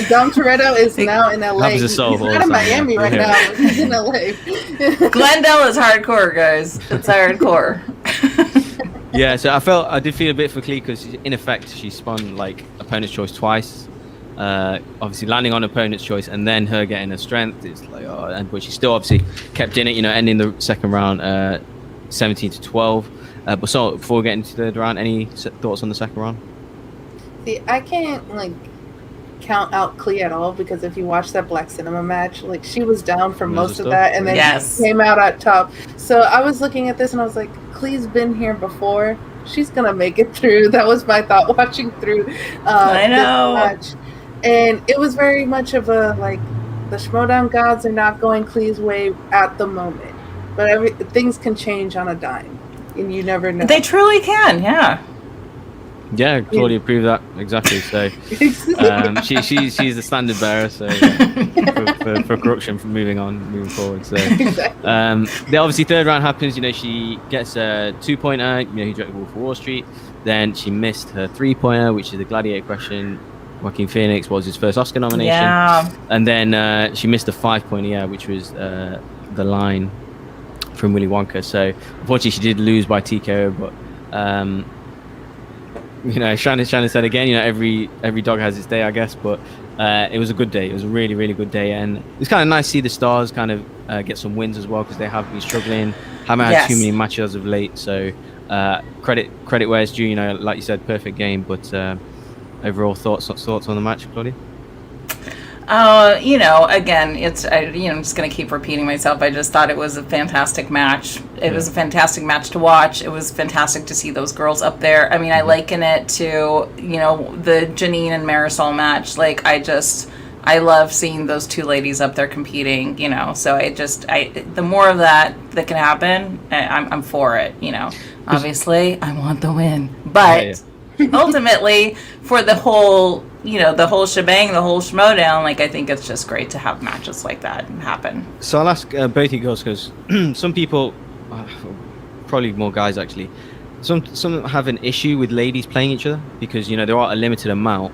Dom Toretto is now in LA. He's not in Miami right now. He's in LA. Glendale is hardcore, guys. It's hardcore. Yeah, so I did feel a bit for Klee because in effect she spun like opponent's choice twice. Obviously landing on opponent's choice and then her getting her strength. It's like, but she still obviously kept in it. Ending the second round 17-12. But so before getting to the third round, any thoughts on the second round? See, I can't like count out Klee at all because if you watch that Black Cinema match, like, she was down for most of that and then she came out at top. So I was looking at this and I was like, Klee's been here before. She's gonna make it through. That was my thought watching through I know. this match. And it was very much of a like the Schmoedown gods are not going Klee's way at the moment, but things can change on a dime. And you never know. They truly can, yeah. Yeah, Claudia proved that exactly. So she's the standard bearer. So for corruption, from moving forward. So the obviously third round happens. She gets a 2-pointer. Who directed Wolf of Wall Street. Then she missed her 3-pointer, which is the Gladiator question. Joaquin Phoenix was his first Oscar nomination. Yeah. And then she missed a 5-pointer, which was the line from Willy Wonka. So unfortunately she did lose by TKO, but Shannon said again, every dog has its day, I guess, but it was a good day. It was a really, really good day, and it's kind of nice to see the stars kind of get some wins as well, because they have been struggling, haven't had too many matches as of late. So credit where it's due. Like you said, perfect game. But overall thoughts on the match, Claudia? You know, again, I'm just going to keep repeating myself. I just thought it was a fantastic match. It was a fantastic match to watch. It was fantastic to see those girls up there. I mean, I liken it to, you know, the Janine and Marisol match. Like, I love seeing those two ladies up there competing, you know. So the more of that can happen, I'm for it, you know. Obviously, I want the win. But ultimately, for the whole, you know, the whole shebang, the whole Schmoedown, like, I think it's just great to have matches like that happen. So I'll ask both you girls, because some people, probably more guys actually, some have an issue with ladies playing each other because, you know, there are a limited amount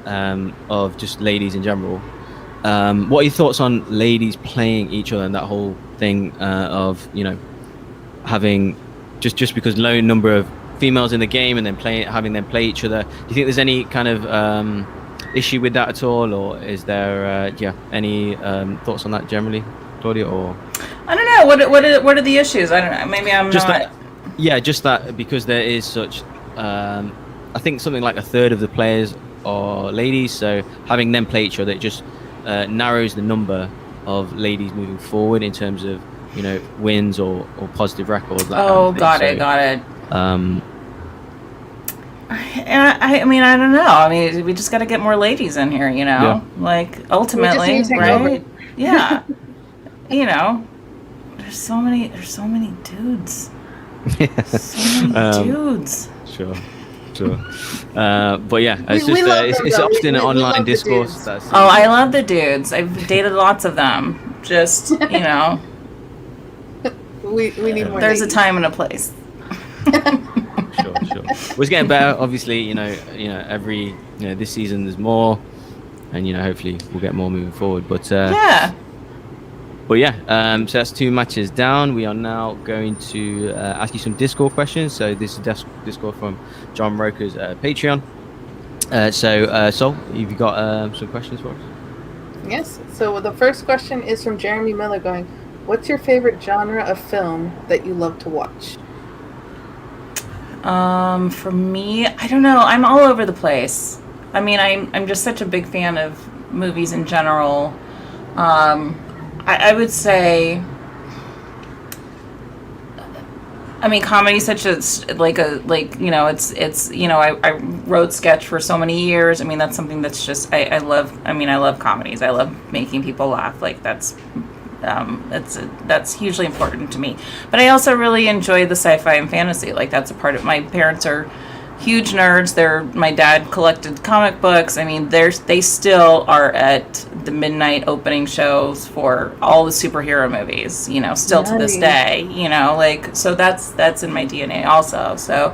of just ladies in general. What are your thoughts on ladies playing each other and that whole thing of, you know, having just because low number of females in the game and then having them play each other? Do you think there's any kind of issue with that at all, or is there any thoughts on that generally, Claudia? Or I don't know, what are the issues? I don't know, maybe I'm just not just that because there is such I think something like a third of the players are ladies, so having them play each other, it just narrows the number of ladies moving forward in terms of, you know, wins or positive records. Got it. I mean, I don't know. I mean, we just got to get more ladies in here, you know. Like, ultimately, right? Yeah. You know, there's so many dudes. So many dudes. Sure. But yeah, it's often an online discourse. I love the dudes. I've dated lots of them. Just, you know. we need more. There's a time and a place. Sure. Well, it's getting better. Obviously, you know, every, you know, this season there's more, and, you know, hopefully we'll get more moving forward. But so that's 2 matches down. We are now going to ask you some Discord questions. So this is Discord from John Roker's Patreon. Sol, have you got some questions for us? Yes. So the first question is from Jeremy Miller going, what's your favorite genre of film that you love to watch? For me, I don't know. I'm all over the place. I mean, I'm just such a big fan of movies in general. I would say, I mean, comedy such as you know, it's you know, I wrote sketch for so many years. I mean, that's something that's just I love. I mean, I love comedies. I love making people laugh. Like, that's hugely important to me. But I also really enjoy the sci-fi and fantasy. Like, that's a part of, my parents are huge nerds. My dad collected comic books. I mean, they still are at the midnight opening shows for all the superhero movies, you know, still to this day, you know, like, so that's in my DNA also. So,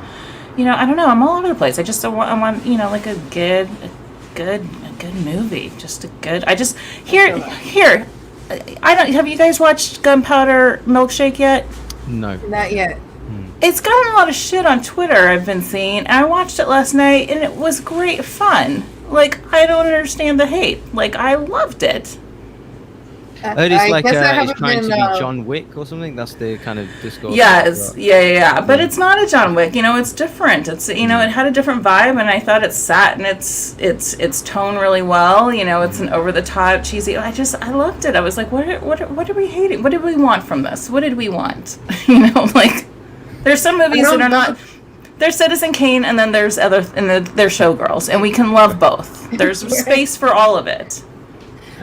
you know, I don't know, I'm all over the place. I want, you know, like a good movie, just a good, here, have you guys watched Gunpowder Milkshake yet? No. Not yet. It's gotten a lot of shit on Twitter, I've been seeing, and I watched it last night, and it was great fun. Like, I don't understand the hate. Like, I loved it. It's like it's trying to be John Wick or something. That's the kind of discourse. Yes, yeah. But it's not a John Wick. You know, it's different. It's, you know, it had a different vibe, and I thought it sat in its tone really well. You know, it's an over the top cheesy. I loved it. I was like, what are we hating? What did we want from this? What did we want? You know, like, there's some movies that are not. There's Citizen Kane, and then there's there's Showgirls, and we can love both. There's space for all of it.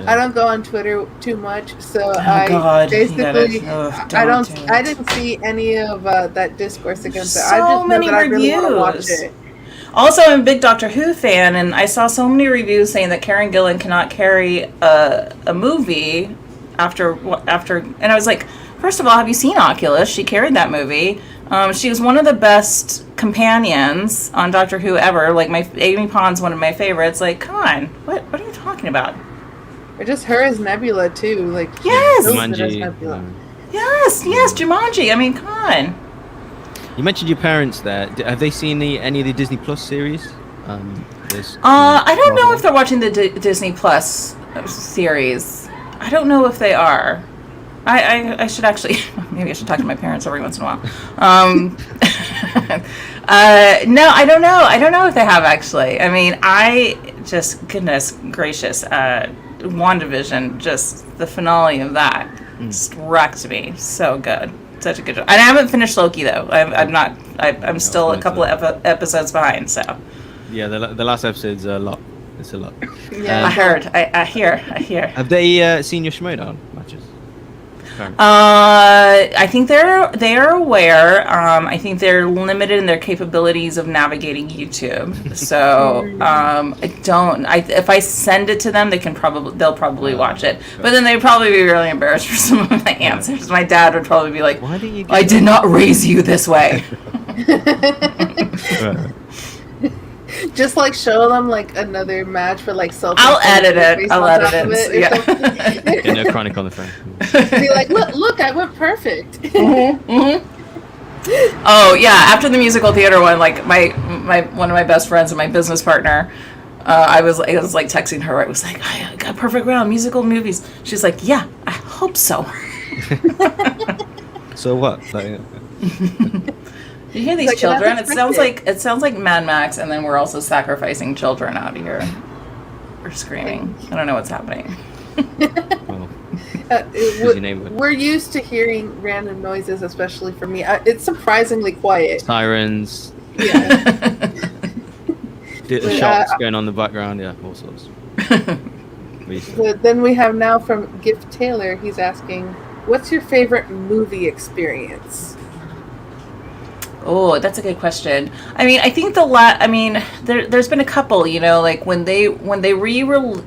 I don't go on Twitter too much, so God, basically I didn't see any of that discourse against it. So I just many know that reviews. I really want to watch it. Also, I'm a big Doctor Who fan, and I saw so many reviews saying that Karen Gillan cannot carry a movie after, and I was like, first of all, have you seen Oculus? She carried that movie. She was one of the best companions on Doctor Who ever. Like, Amy Pond's one of my favorites. Like, come on, what are you talking about? Or just her as Nebula too. Like, yes, Jumanji. Yes, Jumanji. I mean, come on. You mentioned your parents there. Have they seen any of the Disney Plus series? I don't know if they're watching the Disney Plus series. I don't know if they are. I should actually, maybe I should talk to my parents every once in a while. No, I don't know. I don't know if they have, actually. I mean, goodness gracious. WandaVision, just the finale of that, just wrecked me. So good. Such a good job. And I haven't finished Loki though. I'm still a couple of episodes behind. So. Yeah, the last episode's a lot. It's a lot. Yeah. I hear. Have they seen your Schmoedown matches? I think they're aware. I think they're limited in their capabilities of navigating YouTube. So if I send it to them, they'll probably watch it. But then they'd probably be really embarrassed for some of my answers. My dad would probably be like, "Why did you? I did not raise you this way." Just like show them like another match for like self. I'll edit it. Yeah, no chronic on the phone. Be like, look, I went perfect. Oh yeah, after the musical theater one, like my one of my best friends and my business partner, I was like texting her. I was like, I got perfect round musical movies. She's like, yeah, I hope so. So what? You hear these children? It sounds like Mad Max, and then we're also sacrificing children out here. We're screaming. I don't know what's happening. We're used to hearing random noises, especially for me. It's surprisingly quiet. Sirens. Yeah. Shots going on in the background. Yeah, all sorts. But then we have now from Gift Taylor. He's asking, "What's your favorite movie experience?" Oh, that's a good question. I mean, I think there's been a couple, like when they re-release.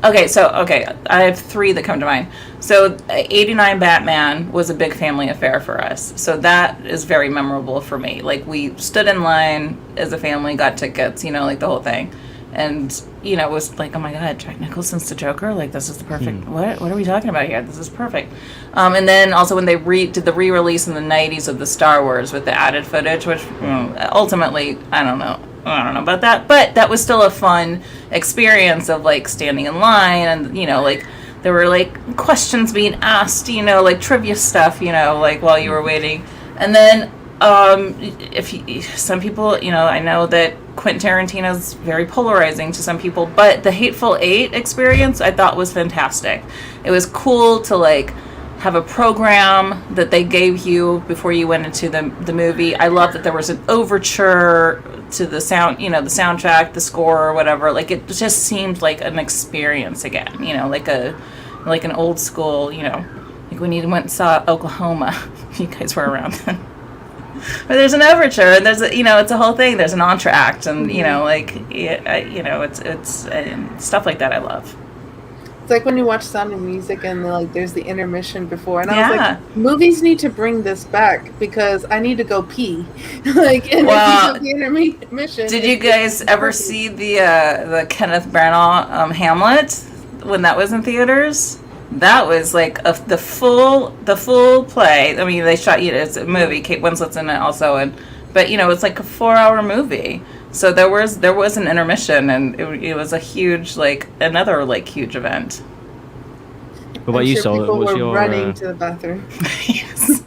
Okay, I have three that come to mind. So, '89 Batman was a big family affair for us. So that is very memorable for me. Like, we stood in line as a family, got tickets, like the whole thing. And, it was like, oh my God, Jack Nicholson's the Joker? Like, this is the perfect, what are we talking about here? This is perfect. And then also when they did the re-release in the 90s of the Star Wars with the added footage, which ultimately, I don't know about that, but that was still a fun experience of like standing in line and, like there were like questions being asked, like trivia stuff, like while you were waiting. And then some people, I know that Quentin Tarantino's very polarizing to some people, but the Hateful Eight experience I thought was fantastic. It was cool to like have a program that they gave you before you went into the movie. I love that there was an overture to the sound, the soundtrack, the score or whatever. Like it just seemed like an experience again, like an old school, like when you went and saw Oklahoma, you guys were around then. But there's an overture, and there's it's a whole thing. There's an entr'acte, and it's stuff like that I love. It's like when you watch Sound of Music and there's the intermission before, and I was like, movies need to bring this back because I need to go pee. The intermission. Did you guys ever see the Kenneth Branagh Hamlet when that was in theaters? That was like the full play. I mean, they shot it's a movie. Kate Winslet's in it also, but it's like a 4-hour movie. So there was an intermission, and it was a huge another huge event. What about you, Sol? People were running to the bathroom. Yes.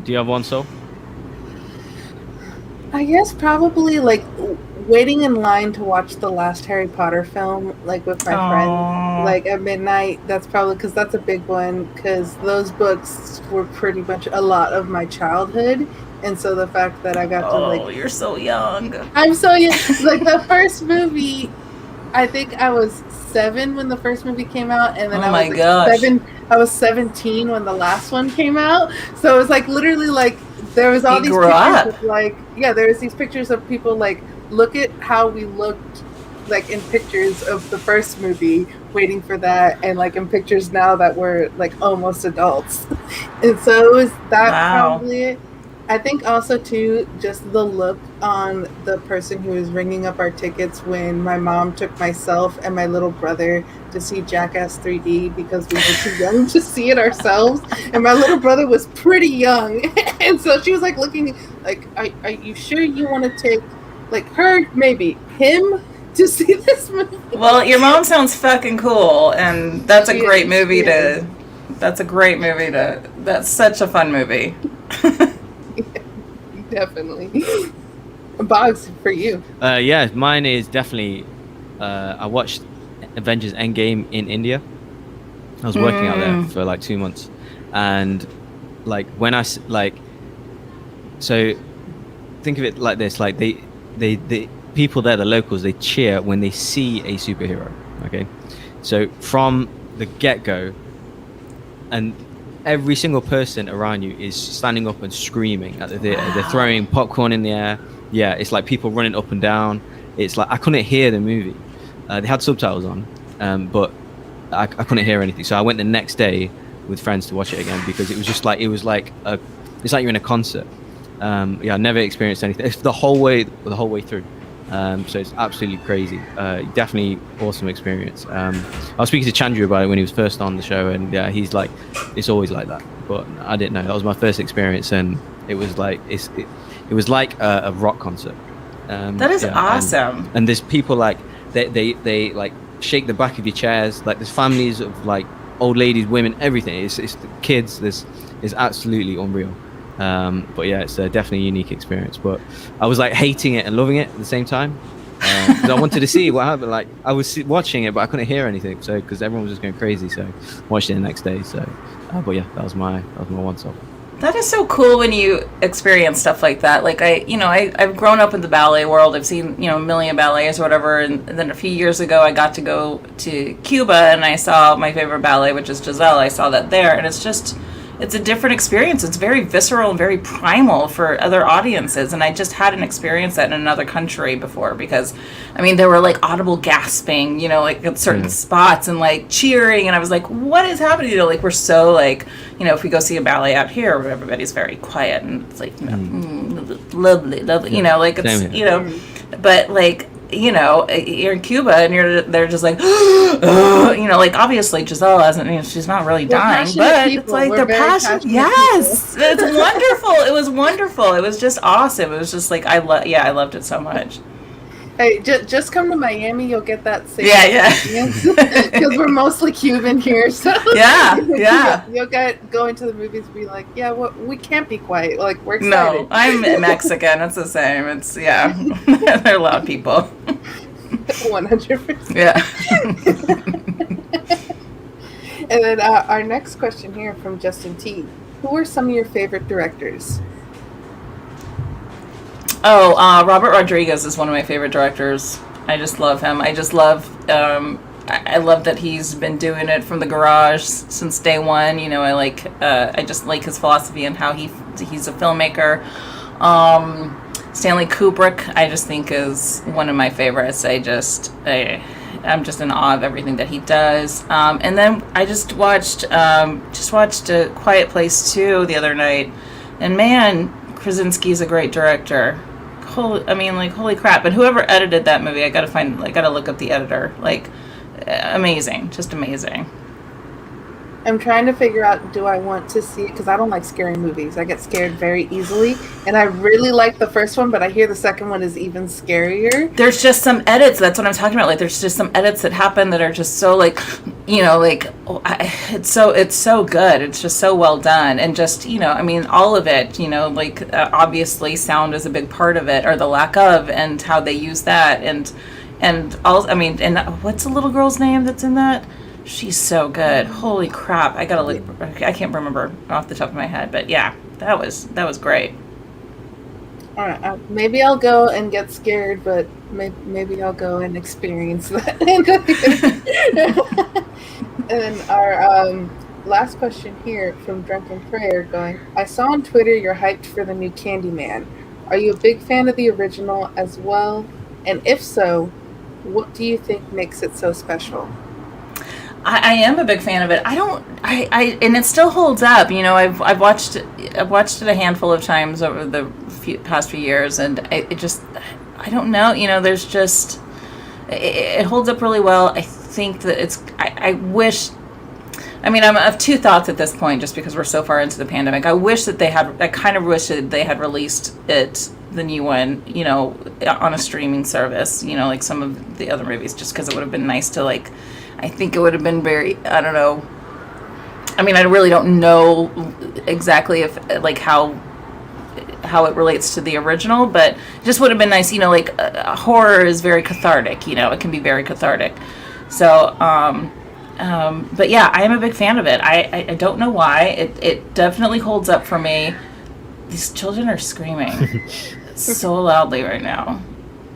Do you have one, Sol? I guess probably waiting in line to watch the last Harry Potter film, with my friends, at midnight. That's probably because that's a big one, because those books were pretty much a lot of my childhood. And so the fact that I got to Oh, you're so young. I'm so young. The first movie, I think I was 7 when the first movie came out, and then I was 17 when the last one came out. So it was literally there was all these pictures of there was these pictures of people look at how we looked in pictures of the first movie waiting for that, and in pictures now that we're almost adults. And so it was that. Wow. Probably it. I think also too, just the look on the person who was ringing up our tickets when my mom took myself and my little brother to see Jackass 3D because we were too young to see it ourselves, and my little brother was pretty young, and so she was looking are you sure you want to take her, maybe him, to see this movie? Well, your mom sounds fucking cool, and that's a great movie to. That's a great movie to. That's such a fun movie. Definitely. Boggs, for you. Yeah, mine is definitely. I watched Avengers Endgame in India. I was working out there for like 2 months, and like when so think of it like this: like the people there, the locals, they cheer when they see a superhero. Okay, so from the get-go, and every single person around you is standing up and screaming at the theater. They're throwing popcorn in the air. Yeah, it's like people running up and down. It's like I couldn't hear the movie. They had subtitles on, but I couldn't hear anything. So I went the next day with friends to watch it again, because it was just like it's like you're in a concert. I never experienced anything. It's the whole way through. So it's absolutely crazy. Definitely awesome experience. I was speaking to Chandru about it when he was first on the show, and yeah, he's like, it's always like that. But I didn't know. That was my first experience, and it was like it was like a rock concert. That is awesome. And there's people like they like shake the back of your chairs. Like there's families of like old ladies, women, everything. It's the kids. It's absolutely unreal. But yeah, it's definitely a unique experience. But I was like hating it and loving it at the same time, because I wanted to see what happened. Like I was watching it, but I couldn't hear anything. So because everyone was just going crazy, so watched it the next day. So, but yeah, that was my once off. That is so cool when you experience stuff like that. Like I've grown up in the ballet world. I've seen, a million ballets or whatever. And then a few years ago, I got to go to Cuba and I saw my favorite ballet, which is Giselle. I saw that there, and it's a different experience. It's very visceral and very primal for other audiences. And I just hadn't experienced that in another country before, because, there were like audible gasping, like at certain spots, and like cheering. And I was like, what is happening? Like we're so like, if we go see a ballet out here, everybody's very quiet and it's like, lovely, like it's, but like, you're in Cuba and they're just like, like obviously Giselle hasn't, she's not really dying, but people. It's like We're they're passionate. Yes, it's wonderful. It was wonderful. It was just awesome. It was just like, I loved it so much. Hey, just come to Miami. You'll get that same experience. Because we're mostly Cuban here, so you'll get going to the movies and be like, we can't be quiet. Like we're excited. No, I'm Mexican. It's the same. It's they're loud people. 100%. Yeah. And then our next question here from Justin T. Who are some of your favorite directors? Robert Rodriguez is one of my favorite directors. I just love him. I just love, I love that he's been doing it from the garage since day one. I just like his philosophy and how he's a filmmaker. Stanley Kubrick, I just think is one of my favorites. I'm just in awe of everything that he does. And then I just watched A Quiet Place 2 the other night, and man, Krasinski's a great director. Holy crap. And whoever edited that movie, I gotta look up the editor. Like, amazing. Just amazing. I'm trying to figure out, do I want to see it? Because I don't like scary movies. I get scared very easily. And I really like the first one, but I hear the second one is even scarier. There's just some edits. That's what I'm talking about. Like, there's just some edits that happen that are just so, like, it's so good. It's just so well done. And just, all of it, obviously sound is a big part of it, or the lack of, and how they use that. And what's the little girl's name that's in that? She's so good. Holy crap. I gotta look. I can't remember off the top of my head, but yeah, that was great. All right. Maybe I'll go and get scared, but maybe I'll go and experience that. And our last question here from Drunken Prayer going, I saw on Twitter you're hyped for the new Candyman. Are you a big fan of the original as well? And if so, what do you think makes it so special? I am a big fan of it. And it still holds up. I've watched it a handful of times over the past few years, and I don't know. There's just, it holds up really well. I think that I wish. I'm of two thoughts at this point, just because we're so far into the pandemic. I kind of wish that they had released the new one, on a streaming service, like some of the other movies, just because it would have been nice to I think it would have been very, I don't know. I really don't know exactly if how it relates to the original, but it just would have been nice, horror is very cathartic, it can be very cathartic. So, but yeah, I am a big fan of it. I don't know why. It definitely holds up for me. These children are screaming so loudly right now,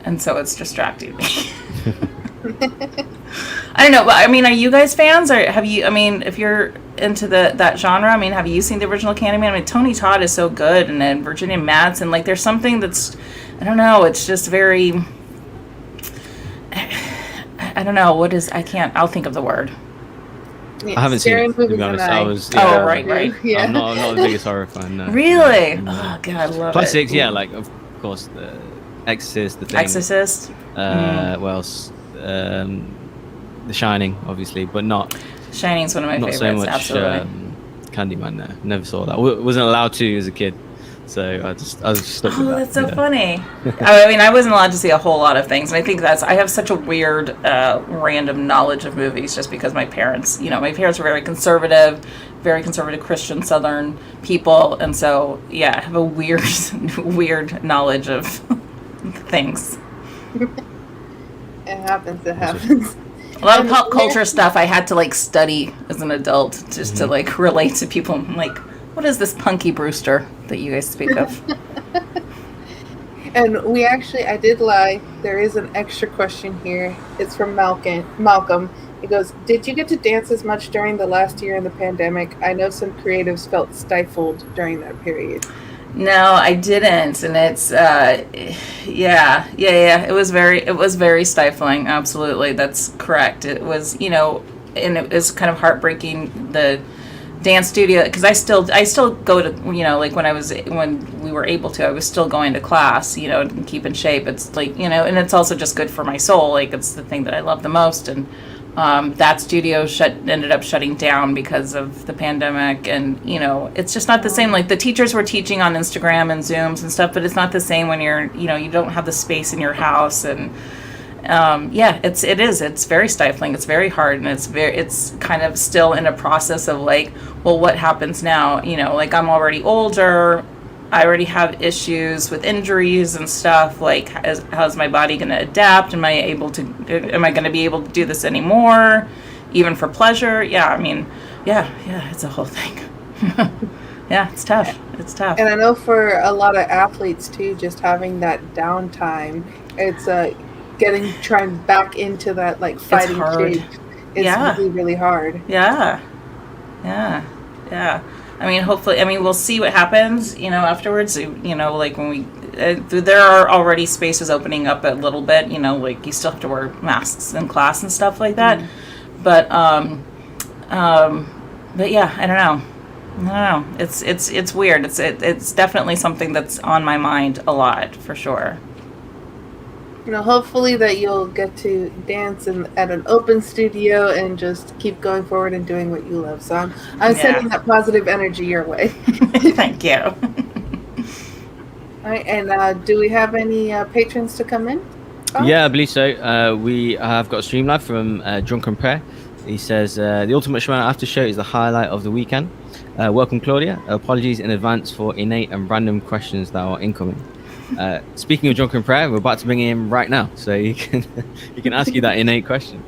and so it's distracting me. I don't know, but I mean, are you guys fans, or have you? I mean, if you're into that genre, I mean, have you seen the original Candyman? I mean, Tony Todd is so good, and then Virginia Madsen. Like, there's something that's, I don't know. It's just very. I don't know what is. I'll think of the word. Yeah, I haven't seen it, to be honest. I was. Yeah, right. Yeah. I'm not the biggest horror fan. No. Really? No. Oh God, I love Classics, it. yeah, like of course the Exorcist, the Thing. Exorcist. What else? The Shining, obviously, but not Shining's one of my favorites. so much Absolutely. Candyman. No, never saw that. Wasn't allowed to as a kid, so I was stuck with that. That's so funny. I mean, I wasn't allowed to see a whole lot of things, and I think I have such a weird, random knowledge of movies just because my parents were very conservative Christian Southern people, and so yeah, I have a weird, weird knowledge of things. It happens. A lot of pop culture stuff I had to like study as an adult just to like relate to people. I'm like, what is this Punky Brewster that you guys speak of? And I did lie. There is an extra question here. It's from Malcolm. He goes, did you get to dance as much during the last year in the pandemic? I know some creatives felt stifled during that period. No, I didn't, and it's yeah. It was very stifling. Absolutely, that's correct. It was, and it was kind of heartbreaking. The dance studio, because I still go to, like when we were able to, I was still going to class, to keep in shape. It's like, and it's also just good for my soul. Like, it's the thing that I love the most, and that studio ended up shutting down because of the pandemic, and it's just not the same. Like, the teachers were teaching on Instagram and Zooms and stuff, but it's not the same when you're, you don't have the space in your house, and it's very stifling. It's very hard, and it's kind of still in a process of like, well, what happens now? Like, I'm already older. I already have issues with injuries and stuff. Like, how's my body going to adapt? Am I going to be able to do this anymore, even for pleasure? Yeah, I mean, yeah, it's a whole thing. Yeah, it's tough. It's tough. And I know for a lot of athletes too, just having that downtime, it's trying back into that like fighting shape. It's really, really hard. Yeah. I mean, hopefully, we'll see what happens, afterwards, like when there are already spaces opening up a little bit, like you still have to wear masks in class and stuff like that. But yeah, I don't know. It's weird. It's definitely something that's on my mind a lot, for sure. Hopefully that you'll get to dance at an open studio and just keep going forward and doing what you love. So I'm sending that positive energy your way. Thank you. All right, and do we have any patrons to come in? Oh. Yeah, I believe so. We have got a stream live from Drunken Prayer. He says, the Ultimate Schmoedown Aftershow is the highlight of the weekend. Welcome, Claudia. Apologies in advance for innate and random questions that are incoming. Speaking of Drunken Prayer, we're about to bring him right now, so he can ask you that innate question.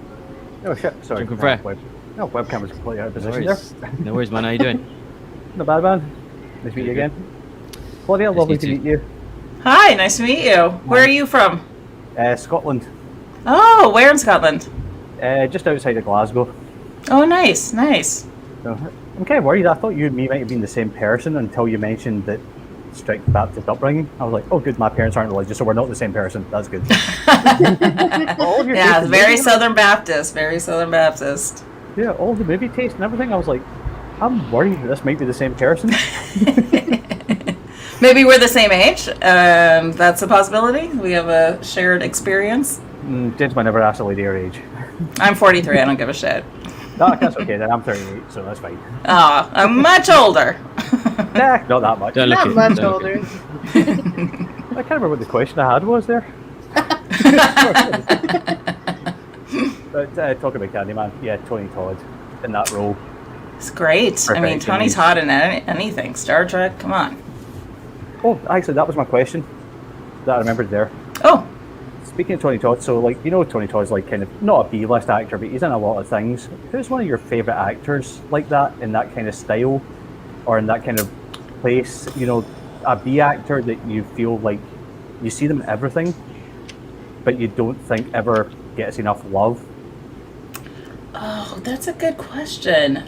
Oh shit! Sorry. Drunken Prayer. Webcam was completely out of position there. No worries, man. How you doing? Not bad, man. Nice to meet you again. Claudia, lovely to meet you. Hi, nice to meet you. Where are you from? Scotland. Oh, where in Scotland? Just outside of Glasgow. Oh, nice. So, I'm kind of worried. I thought you and me might have been the same person until you mentioned that strict Baptist upbringing. I was like, oh good, my parents aren't religious, so we're not the same person. That's good. Yeah, very Southern Baptist. Yeah, all the movie taste and everything. I was like, I'm worried that this might be the same person. Maybe we're the same age. That's a possibility. We have a shared experience. Gentleman never asked a lady her age. I'm 43. I don't give a shit. No, that's okay then. I'm 38, so that's fine. Oh, I'm much older. Nah, not that much. Not much older. I can't remember what the question I had was there. But talking about Candyman, yeah, Tony Todd in that role. It's great. Perfect. I mean, Tony Todd in anything. Star Trek, come on. Oh, actually, that was my question that I remembered there. Oh. speaking of Tony Todd, so like Tony Todd's like kind of not a B-list actor, but he's in a lot of things. Who's one of your favorite actors like that, in that kind of style, or in that kind of place? A B actor that you feel like you see them in everything, but you don't think ever gets enough love. Oh, that's a good question.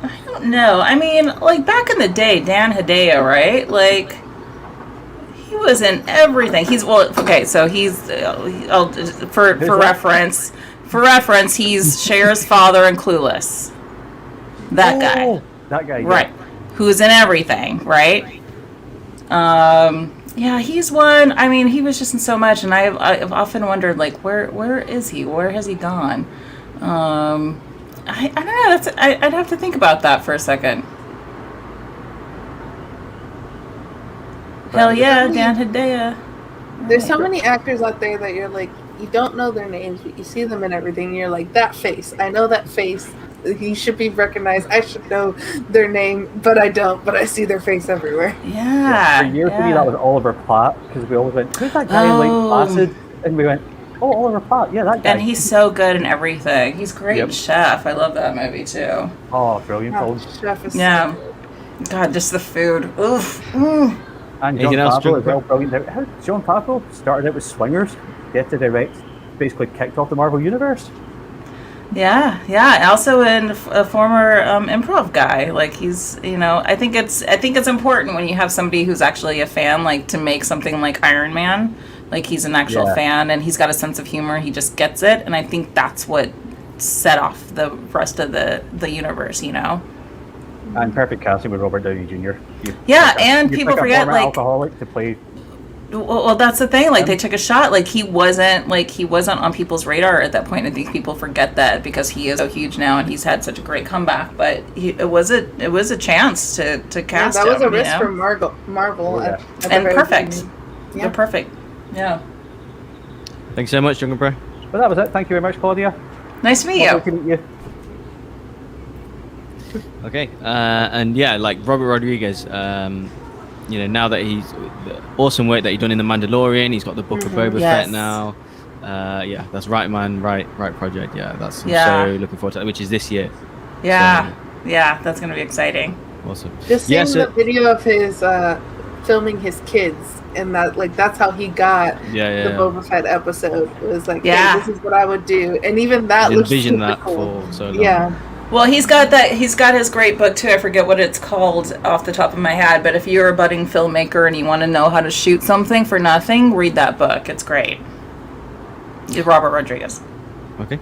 I don't know. I mean, like back in the day, Dan Hedaya, right? Like he was in everything. So he's for reference. For reference, he's Cher's father in Clueless. That guy. That guy. Right. Yeah. Who's in everything, right? Yeah, he's one. I mean, he was just in so much, and I've often wondered, like, where is he? Where has he gone? I don't know. I'd have to think about that for a second. Hell yeah, Dan Hedaya. There's so many actors out there that you're like, you don't know their names, but you see them in everything. And you're like, that face. I know that face. He should be recognized. I should know their name, but I don't. But I see their face everywhere. Yeah. For years, for me, that was Oliver Platt, because we always went, who's that guy in like Placid? And we went, oh, Oliver Platt. Yeah, that guy. And he's so good in everything. He's great in Chef. I love that movie too. Oh, brilliant film. Chef is yeah. so good. God, just the food. Oof. Mm. And John Favreau as well, brilliant. How John Favreau started out with Swingers, get to direct, basically kicked off the Marvel Universe. Yeah. Also a former improv guy. Like he's, I think it's important when you have somebody who's actually a fan, like to make something like Iron Man. Like he's an actual fan, and he's got a sense of humor. He just gets it, and I think that's what set off the rest of the universe. And perfect casting with Robert Downey Jr. And people forget, like, alcoholic to play. Well, that's the thing. Like they took a shot. Like he wasn't on people's radar at that point. I think people forget that because he is so huge now and he's had such a great comeback. But it was a chance to cast him. That was a risk for Marvel. And perfect. Yeah. They're perfect. Yeah. Thanks so much, Jungle Bro. Well, that was it. Thank you very much, Claudia. Nice to meet you. Okay, and yeah, like Robert Rodriguez, now that he's the awesome work that he's done in The Mandalorian, he's got the Book of Boba Fett now. That's right, man, right project. Yeah, I'm so looking forward to that, which is this year. Yeah, that's gonna be exciting. Awesome. Just seeing the video of his filming his kids, and that's how he got the Boba Fett episode. It was like, hey, this is what I would do, and even that looks super cool. For so long. Yeah. Well, he's got his great book too. I forget what it's called off the top of my head, but if you're a budding filmmaker and you want to know how to shoot something for nothing, read that book. It's great. It's Robert Rodriguez. Okay.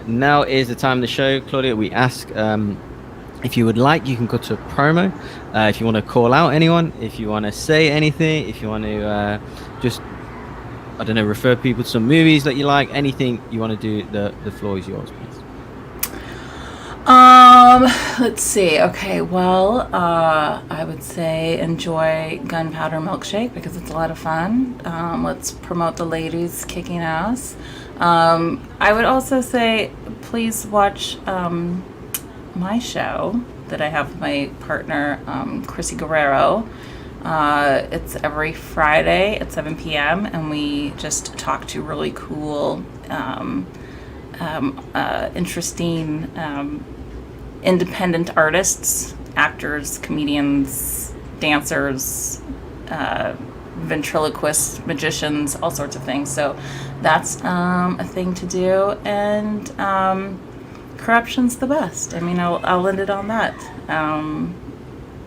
Now is the time of the show, Claudia. We ask if you would like, you can go to promo. If you want to call out anyone, if you want to say anything, if you want to just, I don't know, refer people to some movies that you like, anything you want to do, the floor is yours, please. Let's see. Okay, well, I would say enjoy Gunpowder Milkshake because it's a lot of fun. Let's promote the ladies kicking ass. I would also say please watch my show that I have with my partner, Chrissy Guerrero. It's every Friday at 7 p.m. and we just talk to really cool, interesting, independent artists, actors, comedians, dancers, ventriloquists, magicians, all sorts of things. So that's a thing to do. And Corruption's the best. I mean, I'll end it on that.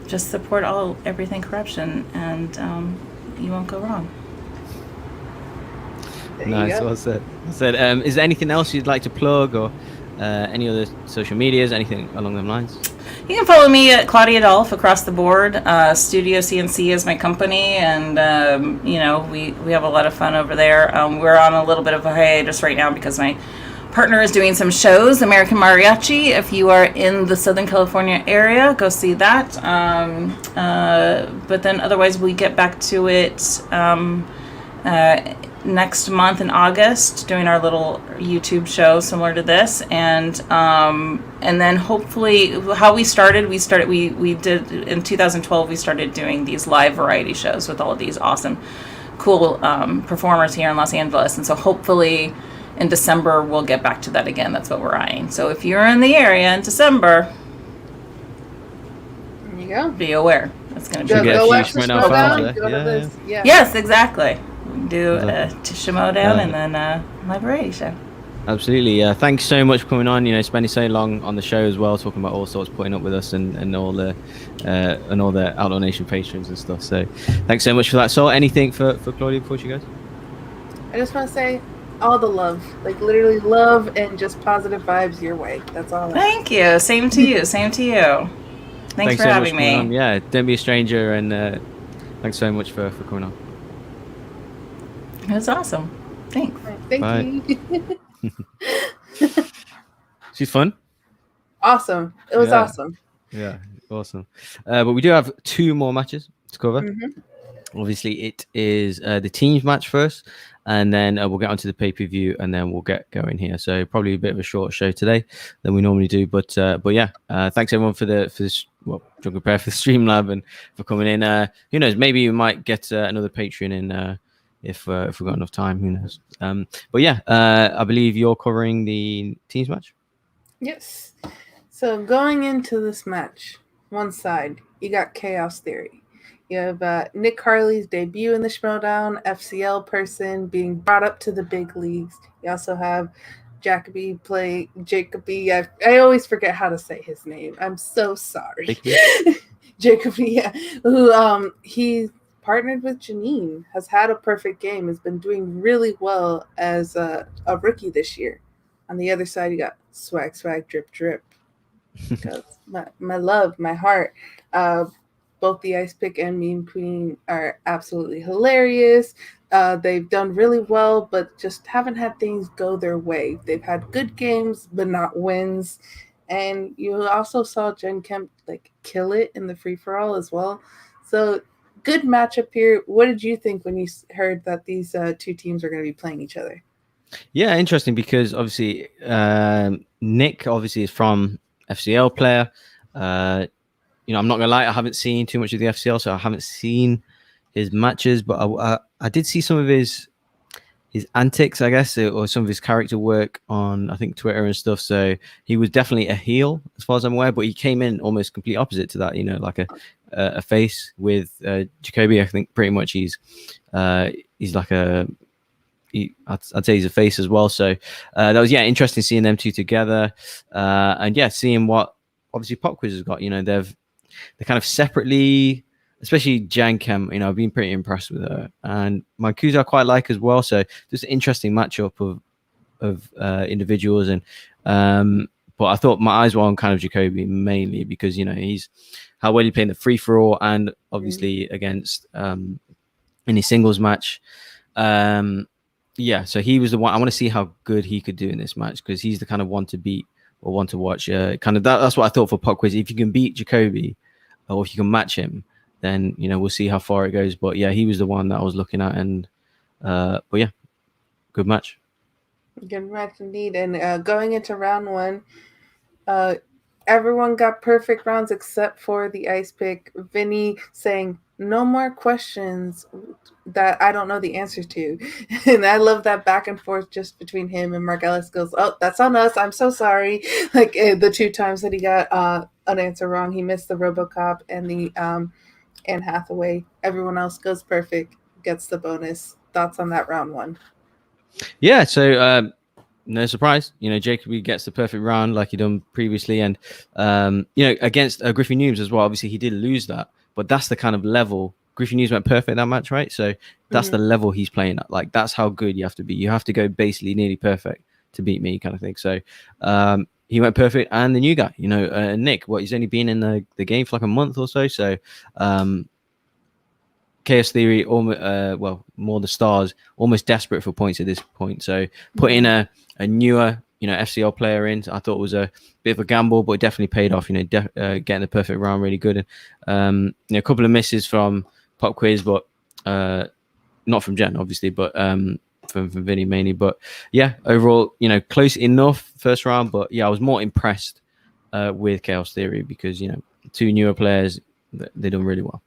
Just support everything Corruption, and you won't go wrong. Nice, well said. Is there anything else you'd like to plug, or any other social medias, anything along those lines? You can follow me at Claudia Dolph across the board. Studio CNC is my company, and we have a lot of fun over there. We're on a little bit of a hiatus right now because my partner is doing some shows. American Mariachi. If you are in the Southern California area, go see that. But then otherwise, we get back to it next month in August, doing our little YouTube show similar to this, and then hopefully how we did in 2012. We started doing these live variety shows with all of these awesome cool performers here in Los Angeles. And so hopefully in December, we'll get back to that again. That's what we're eyeing. So if you're in the area in December, There you go. be aware. It's going to Go, be get a go few watch the Schmoedown Schmoedown, fans go there. to this. Yeah. Yes, exactly. We can do Exactly. Schmoedown and then live variety show. Absolutely. Thanks so much for coming on. Spending so long on the show as well, talking about all sorts, putting up with us and all the Outlaw Nation patrons and stuff. So thanks so much for that. So anything for Claudia before she goes? I just want to say all the love, like literally love and just positive vibes your way. That's all. Thank you. Same to you. Same to you. Thanks for so having much for coming on. me. Yeah, don't be a stranger, and thanks so much for coming on. It was awesome. Thanks. Thank Bye. you. She's fun. Awesome. It was Yeah. awesome. Yeah, awesome. But we do have 2 more matches to cover. Mhm. Obviously, it is the teams match first, and then we'll get onto the pay-per-view, and then we'll get going here. So probably a bit of a short show today than we normally do. But yeah, thanks everyone for this. Well, to prepare for the stream lab and for coming in. Who knows? Maybe we might get another Patreon in if we've got enough time. Who knows? But yeah, I believe you're covering the teams match. Yes. So going into this match, one side, you got Chaos Theory. You have Nick Harley's debut in the Schmoedown, FCL person being brought up to the big leagues. You also have Jacoby. I always forget how to say his name. I'm so sorry. Jacoby, yeah. Who he partnered with Janine, has had a perfect game, has been doing really well as a rookie this year. On the other side, you got S.W.A.G, drip, drip. Because my love, my heart. Both the Ice Pick and Meme Queen are absolutely hilarious. They've done really well, but just haven't had things go their way. They've had good games, but not wins. And you also saw Jen Kemp kill it in the free-for-all as well. So good matchup here. What did you think when you heard that these 2 teams are going to be playing each other? Yeah, interesting because obviously Nick obviously is from FCL player. I'm not gonna lie, I haven't seen too much of the FCL, so I haven't seen his matches, but I did see some of his antics, I guess, or some of his character work on, I think, Twitter and stuff. So he was definitely a heel, as far as I'm aware, but he came in almost complete opposite to that. Like a face with Jacoby. I think pretty much he's like I'd say he's a face as well. So that was interesting seeing them 2 together, and seeing what obviously Pop Quiz has got. They're kind of separately, especially Jan Kemp. I've been pretty impressed with her, and Mancuso I quite like as well. So just an interesting matchup of individuals, and but I thought my eyes were on kind of Jacoby mainly because he's how well he played in the free for all, and obviously against in his singles match. So he was the one. I want to see how good he could do in this match because he's the kind of one to beat or one to watch. That's what I thought for Pop Quiz. If you can beat Jacoby, or if you can match him, then we'll see how far it goes. But he was the one that I was looking at, and good match. Good match indeed. And going into round 1, everyone got perfect rounds except for the Ice Pick. Vinny saying no more questions that I don't know the answer to. And I love that back and forth just between him and Mark Ellis goes, oh, that's on us. I'm so sorry. The 2 times that he got an answer wrong, he missed the RoboCop and the Anne Hathaway. Everyone else goes perfect, gets the bonus. Thoughts on that round 1? Yeah, so no surprise, Jacoby gets the perfect round like he done previously, and against Griffin Newms as well. Obviously, he did lose that, but that's the kind of level Griffin Newms went perfect in that match, right? So that's the level he's playing at. That's how good you have to be. You have to go basically nearly perfect to beat me, kind of thing. So he went perfect, and the new guy, Nick, he's only been in the game for like a month or so. So Chaos Theory, more the stars, almost desperate for points at this point. So putting a newer, FCL player in, I thought was a bit of a gamble, but it definitely paid off. Getting the perfect round really good. A couple of misses from Pop Quiz, but not from Jen, obviously, but from Vinny mainly. But overall, close enough first round. But I was more impressed with Chaos Theory because 2 newer players, they done really well.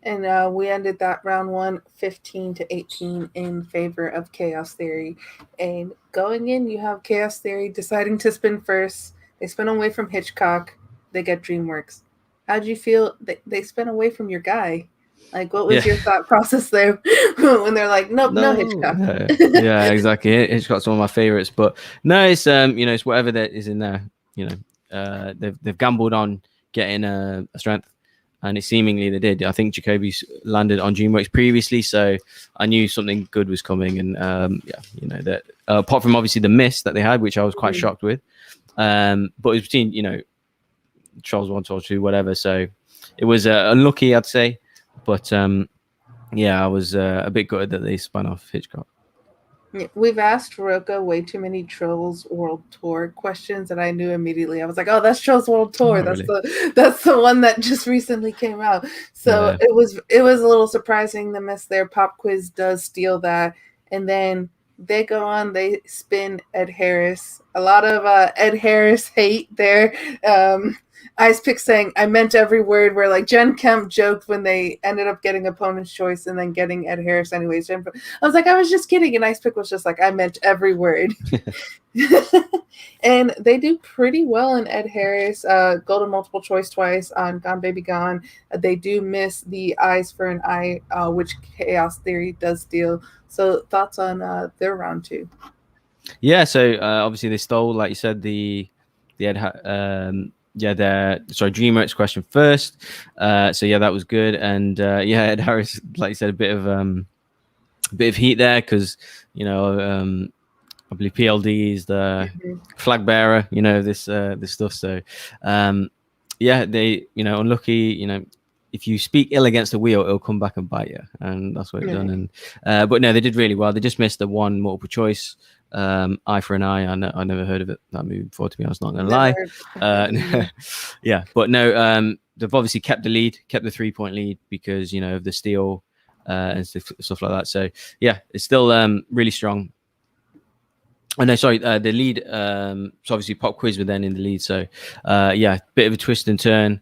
And we ended that round 1 15-18 in favor of Chaos Theory. And going in, you have Chaos Theory deciding to spin first. They spin away from Hitchcock. They get DreamWorks. How'd you feel? They spin away from your guy. Like, what was your thought process there when they're like, nope, no Hitchcock? Yeah, exactly. Hitchcock's one of my favorites, but no, it's it's whatever that is in there. They've gambled on getting a strength, and it seemingly they did. I think Jacoby's landed on DreamWorks previously, so I knew something good was coming. And that apart from obviously the miss that they had, which I was quite shocked with, but it was between Trolls 1, Trolls 2, whatever. So it was unlucky, I'd say. But I was a bit gutted that they spun off Hitchcock. We've asked Roka way too many Trolls World Tour questions, and I knew immediately. I was like, "Oh, that's Trolls World Tour. That's the one that just recently came out." So it was a little surprising the miss there. Pop Quiz does steal that, and then they go on. They spin Ed Harris. A lot of Ed Harris hate there. Ice Pick saying, I meant every word, where like Jen Kemp joked when they ended up getting opponent's choice and then getting Ed Harris anyways. I was like, I was just kidding. And Ice Pick was just like, I meant every word. And they do pretty well in Ed Harris. Golden multiple choice twice on Gone Baby Gone. They do miss the Eyes for an Eye, which Chaos Theory does steal. So thoughts on their round 2? Yeah, so obviously they stole, like you said, the Ed DreamWorks question first. So that was good. And Ed Harris, like you said, a bit of heat there because I believe PLD is the flag bearer, this stuff. So they unlucky. If you speak ill against the wheel, it'll come back and bite you, and that's what it's done. And but no, they did really well. They just missed the one multiple choice. Eye for an Eye. I never heard of that movie before, to be honest, not gonna lie. But no, they've obviously kept the lead, kept the 3-point lead because of the steal and stuff like that. So it's still really strong. Oh no, sorry, the lead. So obviously Pop Quiz were then in the lead. So bit of a twist and turn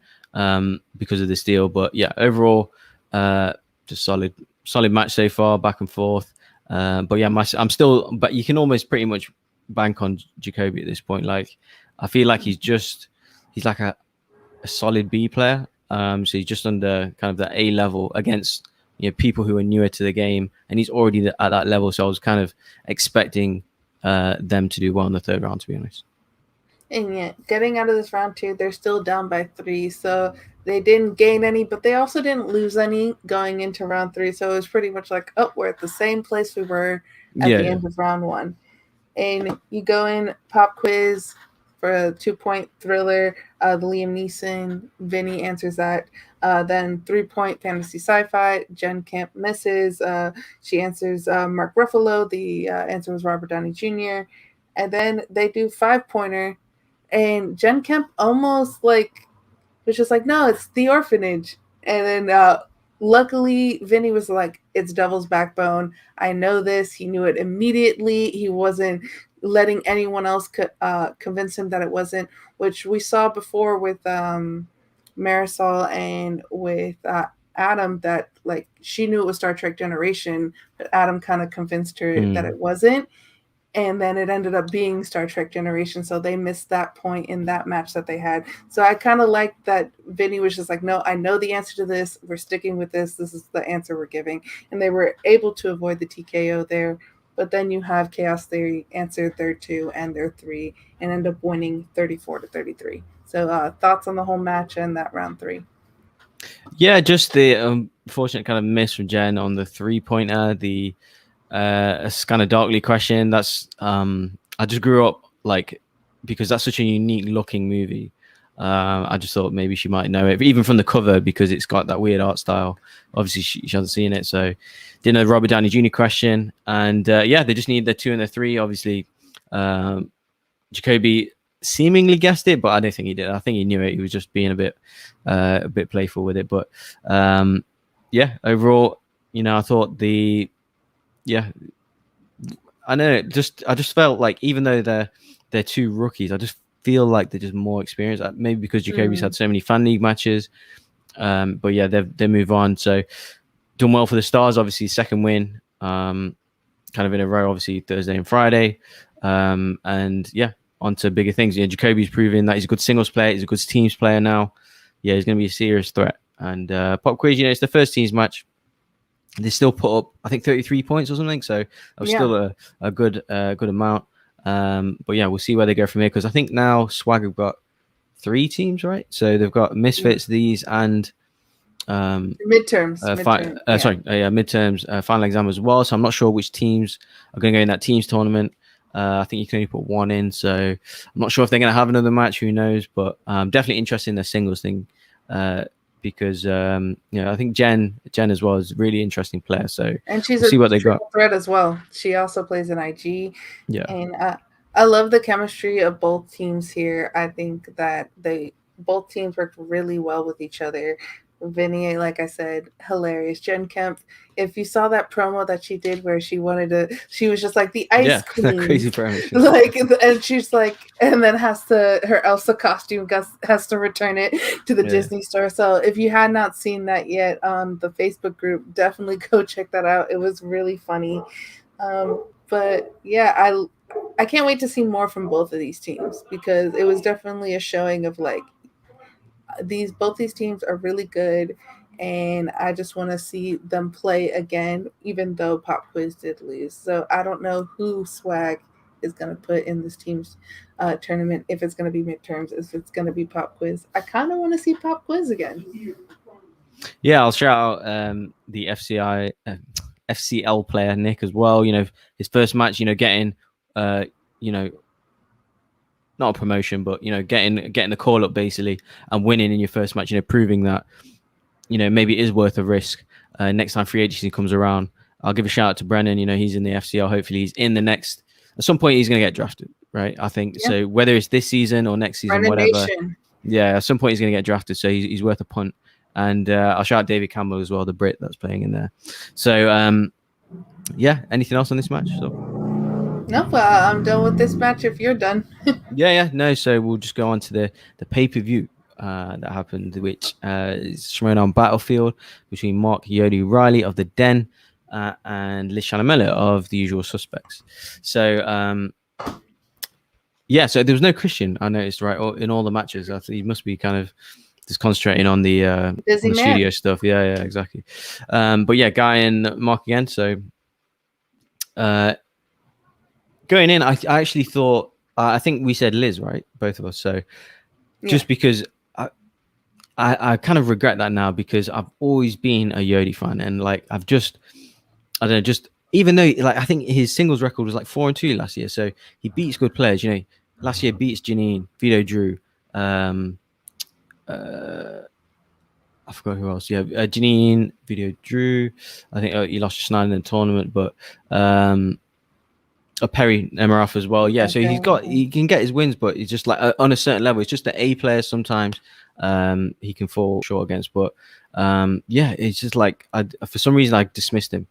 because of the steal, but overall just solid match so far, back and forth. But you can almost pretty much bank on Jacoby at this point. Like, I feel like he's like a solid B player. So he's just under kind of the A level against people who are newer to the game, and he's already at that level. So I was kind of expecting them to do well in the third round, to be honest. And getting out of this round 2, they're still down by 3. So they didn't gain any, but they also didn't lose any going into round 3. So it was pretty much like, we're at the same place we were at the end of round 1. And you go in Pop Quiz for a 2-point thriller. Liam Neeson, Vinny answers that. Then 3-point fantasy sci-fi. Jen Kemp misses. She answers Mark Ruffalo. The answer was Robert Downey Jr. And then they do 5-pointer. And Jen Kemp almost was just like, no, it's The Orphanage. And then luckily Vinny was like, it's Devil's Backbone. I know this. He knew it immediately. He wasn't letting anyone else convince him that it wasn't, which we saw before with Marisol and with Adam, that she knew it was Star Trek Generation, but Adam kind of convinced her that it wasn't. And then it ended up being Star Trek Generation. So they missed that point in that match that they had. So I kind of like that Vinny was just like, no, I know the answer to this. We're sticking with this. This is the answer we're giving. And they were able to avoid the TKO there. But then you have Chaos Theory answer their 2 and their 3 and end up winning 34-33. So thoughts on the whole match and that round 3? Yeah, just the unfortunate kind of miss from Jen on the 3-pointer, the kind of darkly question. That's I just grew up because that's such a unique looking movie. I just thought maybe she might know it, even from the cover, because it's got that weird art style. Obviously she hasn't seen it, so didn't know the Robert Downey Jr. question. And they just need the 2 and the 3. Obviously Jacoby seemingly guessed it, but I don't think he did. I think he knew it. He was just being a bit playful with it. But overall, I thought I know. I just felt like, even though they're 2 rookies, I just feel like they're just more experienced. Maybe because Jacoby's had so many fan league matches, But yeah, they move on. So done well for the Stars. Obviously, second win, kind of in a row. Obviously Thursday and Friday, and yeah, on to bigger things. Yeah, Jacoby's proving that he's a good singles player. He's a good teams player now. Yeah, he's going to be a serious threat. And Pop Quiz, it's the first teams match. They still put up, I think, 33 points or something. So that was still a good amount. But yeah, we'll see where they go from here, because I think now S.W.A.G have got 3 teams, right? So they've got Misfits, these, and midterms. Midterms, final exam as well. So I'm not sure which teams are going to go in that teams tournament. I think you can only put 1 in, so I'm not sure if they're going to have another match. Who knows? But definitely interested in the singles thing, because I think Jen as well is a really interesting player. So and she's we'll see what they got. Threat as well. She also plays in IG. Yeah, and I love the chemistry of both teams here. I think that both teams worked really well with each other. Vinnie, like I said, hilarious. Jen Kemp, if you saw that promo that she did where she was just like the ice queen. Crazy promo. And she's like, and then her Elsa costume has to return it to the Disney store. So if you had not seen that yet on the Facebook group, definitely go check that out. It was really funny. But yeah, I can't wait to see more from both of these teams, because it was definitely a showing of like, both these teams are really good, and I just want to see them play again, even though Pop Quiz did lose. So I don't know who S.W.A.G is going to put in this team's tournament, if it's going to be midterms, if it's going to be Pop Quiz. I kind of want to see Pop Quiz again. Yeah, I'll shout out the FCL player Nick as well. His first match, getting not a promotion, but getting the call up basically and winning in your first match, proving that maybe it is worth a risk. Next time free agency comes around, I'll give a shout out to Brennan. He's in the FCL. Hopefully he's in the next. At some point he's going to get drafted, right? I think so. Whether it's this season or next season, whatever. Yeah, at some point he's going to get drafted, so he's worth a punt. And I'll shout out David Campbell as well, the Brit that's playing in there. So anything else on this match? Nope, I'm done with this match if you're done. No, so we'll just go on to the pay-per-view that happened, which is Schmoedown Battlefield between Mark Yodi Reilly of the Den and Liz Shannon Miller of the Usual Suspects. So so there was no Christian, I noticed, right, in all the matches. I think he must be kind of just concentrating on the studio stuff. Yeah, exactly. But yeah, Guy and Mark again. So going in, I actually thought, I think we said Liz, right? Both of us. So just because I kind of regret that now, because I've always been a Yodi fan, and like even though like I think his singles record was like 4-2 last year, so he beats good players. Last year beats Janine, Vito Drew, I forgot who else. Yeah, Janine, Vito Drew. I think he lost to Schneider in the tournament, but Perry Emirath as well. Yeah, so he can get his wins, but he's just like on a certain level. It's just the A players sometimes he can fall short against. But it's just like for some reason I dismissed him,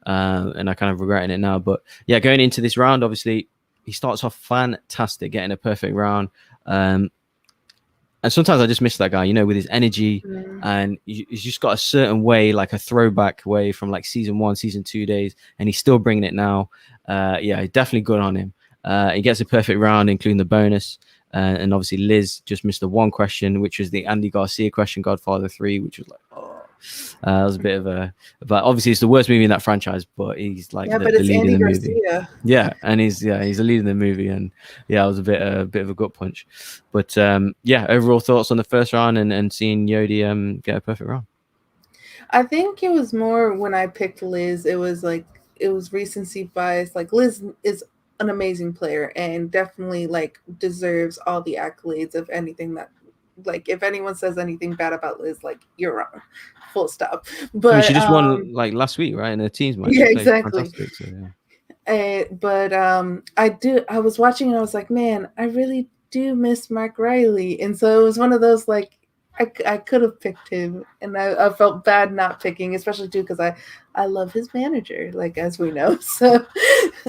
and I kind of regretting it now. But yeah, going into this round, obviously he starts off fantastic, getting a perfect round. And sometimes I just miss that guy, with his energy, and he's just got a certain way, like a throwback way from like season 1, season 2 days, and he's still bringing it now. Definitely good on him. He gets a perfect round, including the bonus. And obviously Liz just missed the one question, which was the Andy Garcia question, Godfather 3, which was like, that was a bit of a, but obviously it's the worst movie in that franchise, but he's like the lead in the movie. Yeah, and he's a lead in the movie, and it was a bit of a gut punch. But overall thoughts on the first round and seeing Yodi get a perfect round. I think it was more when I picked Liz, it was recency bias. Like, Liz is an amazing player and definitely like deserves all the accolades of anything that, like, if anyone says anything bad about Liz, like, you're wrong, full stop. But she just won like last week, right, in the teams match. Yeah, exactly. So, I was watching and I was like, man, I really do miss Mark Reilly. And so it was one of those, like, I could have picked him, and I felt bad not picking, especially too because I love his manager, like, as we know. So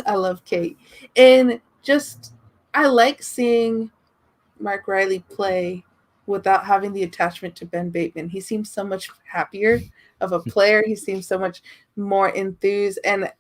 I love Kate, and just I like seeing Mark Reilly play without having the attachment to Ben Bateman. He seems so much happier of a player. He seems so much more enthused. And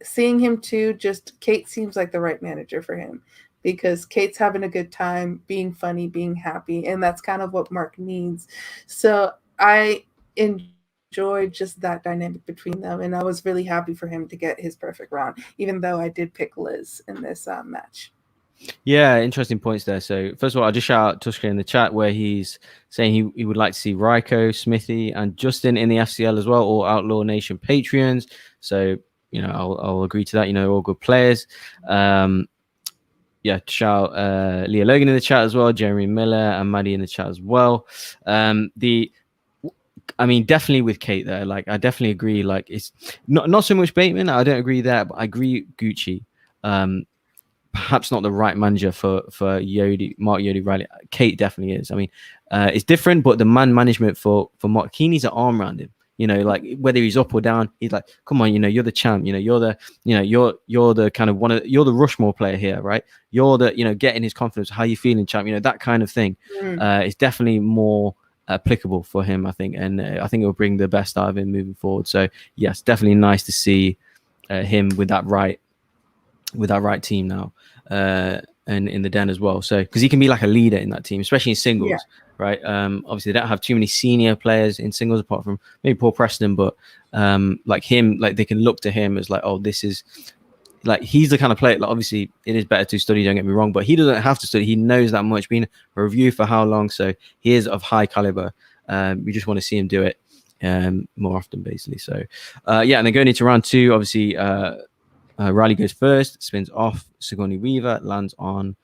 seeing him too, just Kate seems like the right manager for him, because Kate's having a good time, being funny, being happy. And that's kind of what Mark needs. So I enjoyed just that dynamic between them. And I was really happy for him to get his perfect round, even though I did pick Liz in this match. Yeah, interesting points there. So first of all, I'll just shout out Tushka in the chat where he's saying he would like to see Ryko, Smithy, and Justin in the FCL as well, all Outlaw Nation Patreons. So, you know, I'll agree to that. You know, all good players. Yeah, shout Leah Logan in the chat as well, Jeremy Miller and Maddie in the chat as well. I mean, definitely with Kate there. Like, I definitely agree. Like, it's not so much Bateman. I don't agree there, but I agree Gucci. Perhaps not the right manager for Yodi, Mark Yodi Reilly. Kate definitely is. I mean, it's different, but the man management for Mark, he needs an arm around him. You know, like whether he's up or down, he's like, come on, you know, you're the champ. You know, you're the kind of you're the Rushmore player here, right? You're the, you know, getting his confidence. How you feeling, champ? You know, that kind of thing. It's definitely more applicable for him, I think, and I think it will bring the best out of him moving forward. So yes, definitely nice to see him with that right team now, and in the den as well. So because he can be like a leader in that team, especially in singles, right? Obviously they don't have too many senior players in singles apart from maybe Paul Preston, but like him, like they can look to him as like, oh, this is like, he's the kind of player. Like, obviously it is better to study, don't get me wrong, but he doesn't have to study. He knows that much, been a review for how long, so he is of high caliber. We just want to see him do it more often, basically. So yeah, and then going into round two, obviously Reilly goes first, spins off Sigourney Weaver, lands on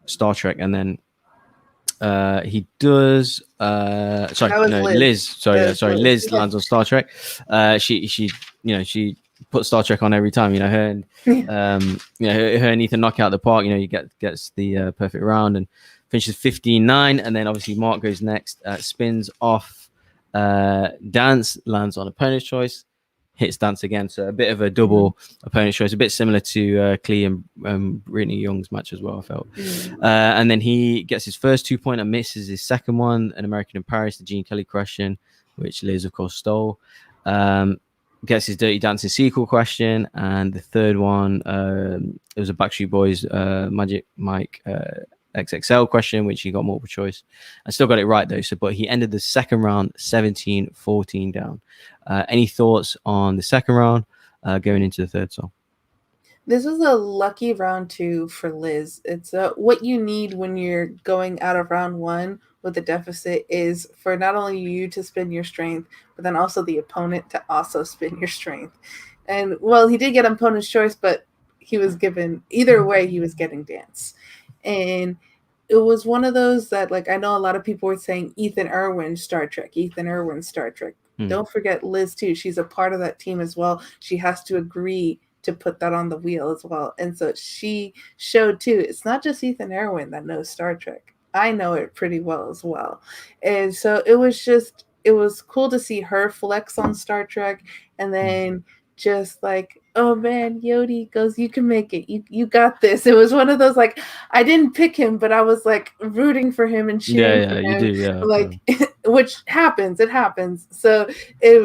Star Trek, and then he does Liz lands on Star Trek. She she put Star Trek on every time, you know, her and her and Ethan knock out the park, you know, gets the perfect round and finishes 15-9. And then obviously Mark goes next, spins off Dance, lands on opponent's choice, hits Dance again. So a bit of a double opponent choice, a bit similar to Klee and Britney Young's match as well, I felt. And then he gets his first 2-pointer, misses his second one, an American in Paris, the Gene Kelly question, which Liz, of course, stole. Gets his Dirty Dancing sequel question. And the third one, it was a Backstreet Boys Magic Mike XXL question, which he got multiple choice. I still got it right, though. So, but he ended the second round 17-14 down. Any thoughts on the second round going into the third song? This was a lucky round two for Liz. It's what you need when you're going out of round one with a deficit is for not only you to spin your strength, but then also the opponent to also spin your strength. And well, he did get opponent's choice, but he was given, either way, he was getting Dance. And it was one of those that, like, I know a lot of people were saying Ethan Irwin, Star Trek. Don't forget Liz, too. She's a part of that team as well. She has to agree to put that on the wheel as well. And so she showed, too, it's not just Ethan Irwin that knows Star Trek. I know it pretty well as well. And so it was cool to see her flex on Star Trek, and then just like, oh man, Yodi goes, you can make it. You got this. It was one of those, like, I didn't pick him, but I was like rooting for him and cheering for him. You do, yeah. Like, which happens. It happens. So he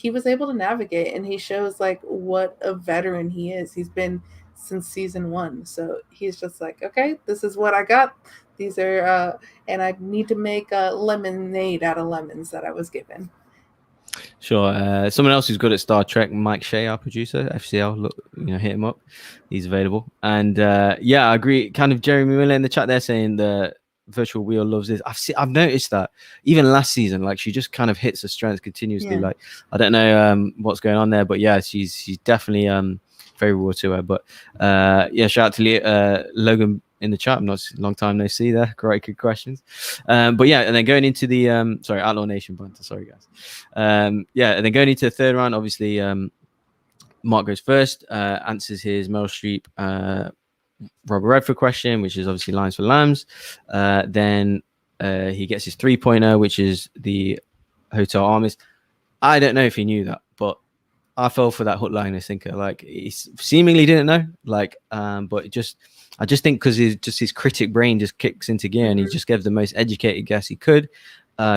was able to navigate, and he shows like what a veteran he is. He's been since season 1. So he's just like, okay, this is what I got. These are, and I need to make a lemonade out of lemons that I was given. Sure. Someone else who's good at Star Trek, Mike Shea, our producer, FCL. Look, hit him up. He's available. And yeah, I agree. Kind of Jeremy Miller in the chat there saying the virtual wheel loves this. I've noticed that even last season, like she just kind of hits her strengths continuously. Yeah. Like I don't know what's going on there, but yeah, she's definitely favorable to her. But yeah, shout out to Logan in the chat. Not long time no see there. Great, good questions. But yeah, and then going into the Outlaw Nation banter. Sorry guys. Yeah, and then going into the third round, obviously Mark goes first, answers his Meryl Streep Robert Redford question, which is obviously Lines for Lambs. Then he gets his 3-pointer, which is the Hotel Armies. I don't know if he knew that, but I fell for that hookliner thinker. Like he seemingly didn't know. Like, but I just think because his critic brain just kicks into gear, and he just gave the most educated guess he could.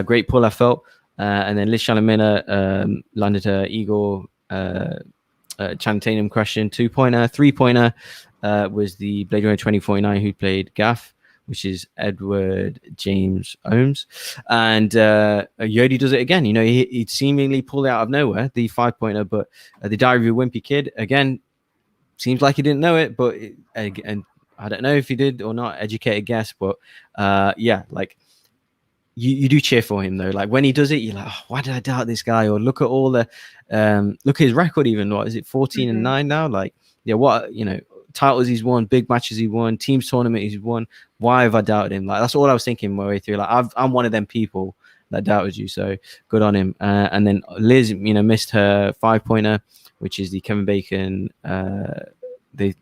Great pull, I felt. And then Liz Shannon Miller landed her Igor Channing Tatum question 2-pointer. 3-pointer was the Blade Runner 2049 who played Gaff, which is Edward James Ohms. And Yodi does it again. You know, he seemingly pulled it out of nowhere, the 5-pointer, but the Diary of a Wimpy Kid, again, seems like he didn't know it, but and I don't know if he did or not, educated guess, but yeah, like you do cheer for him though. Like when he does it, you're like, oh, why did I doubt this guy? Or look at all the look at his record, even what is it, 14-9 now? Like, yeah, what, you know, titles he's won, big matches he won, teams tournament he's won. Why have I doubted him? Like that's all I was thinking my way through. Like I'm one of them people that doubted you, so good on him. And then Liz, you know, missed her 5-pointer, which is the Kevin Bacon, the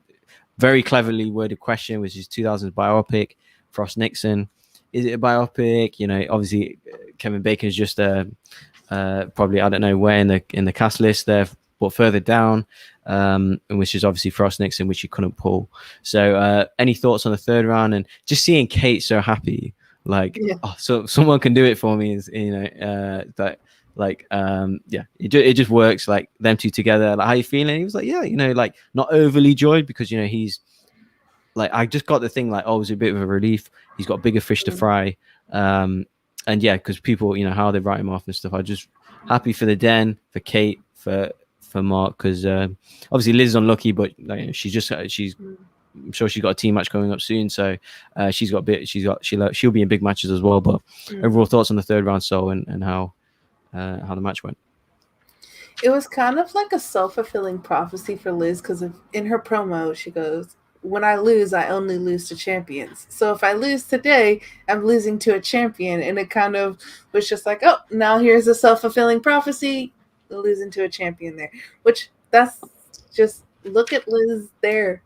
very cleverly worded question, which is 2000's biopic, Frost Nixon. Is it a biopic? You know, obviously Kevin Bacon is just probably, I don't know where in the cast list there, but further down, and which is obviously Frost Nixon, which you couldn't pull. So any thoughts on the third round, and just seeing Kate so happy, like, oh, so someone can do it for me, is, you know, that like yeah, it just works, like them two together. Like, how you feeling? He was like, yeah, you know, like not overly joyed, because, you know, he's like, I just got the thing like, oh, it was a bit of a relief. He's got bigger fish to fry. And yeah, because people, you know, how they write him off and stuff. I'm just happy for the Den, for Kate, for Mark, because obviously Liz is unlucky, but like, she's I'm sure she's got a team match coming up soon, so she'll be in big matches as well. But overall thoughts on the third round, so and how the match went. It was kind of like a self-fulfilling prophecy for Liz, because in her promo she goes, when I lose, I only lose to champions. So if I lose today, I'm losing to a champion. And it kind of was just like, oh, now here's a self-fulfilling prophecy, losing to a champion there. Which, that's just, look at Liz there.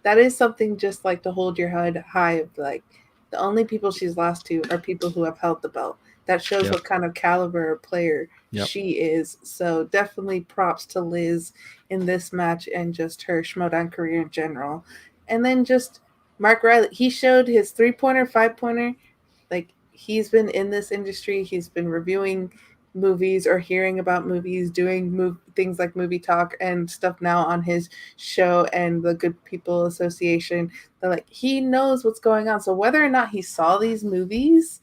That is something just like to hold your head high of, like, the only people she's lost to are people who have held the belt. That shows what kind of caliber of player she is. So definitely props to Liz in this match and just her Schmoedown career in general. And then just Mark Reilly, he showed his 3-pointer, 5-pointer. Like, he's been in this industry. He's been reviewing movies or hearing about movies, doing things like movie talk and stuff now on his show and the Good People Association. They're like, he knows what's going on. So whether or not he saw these movies,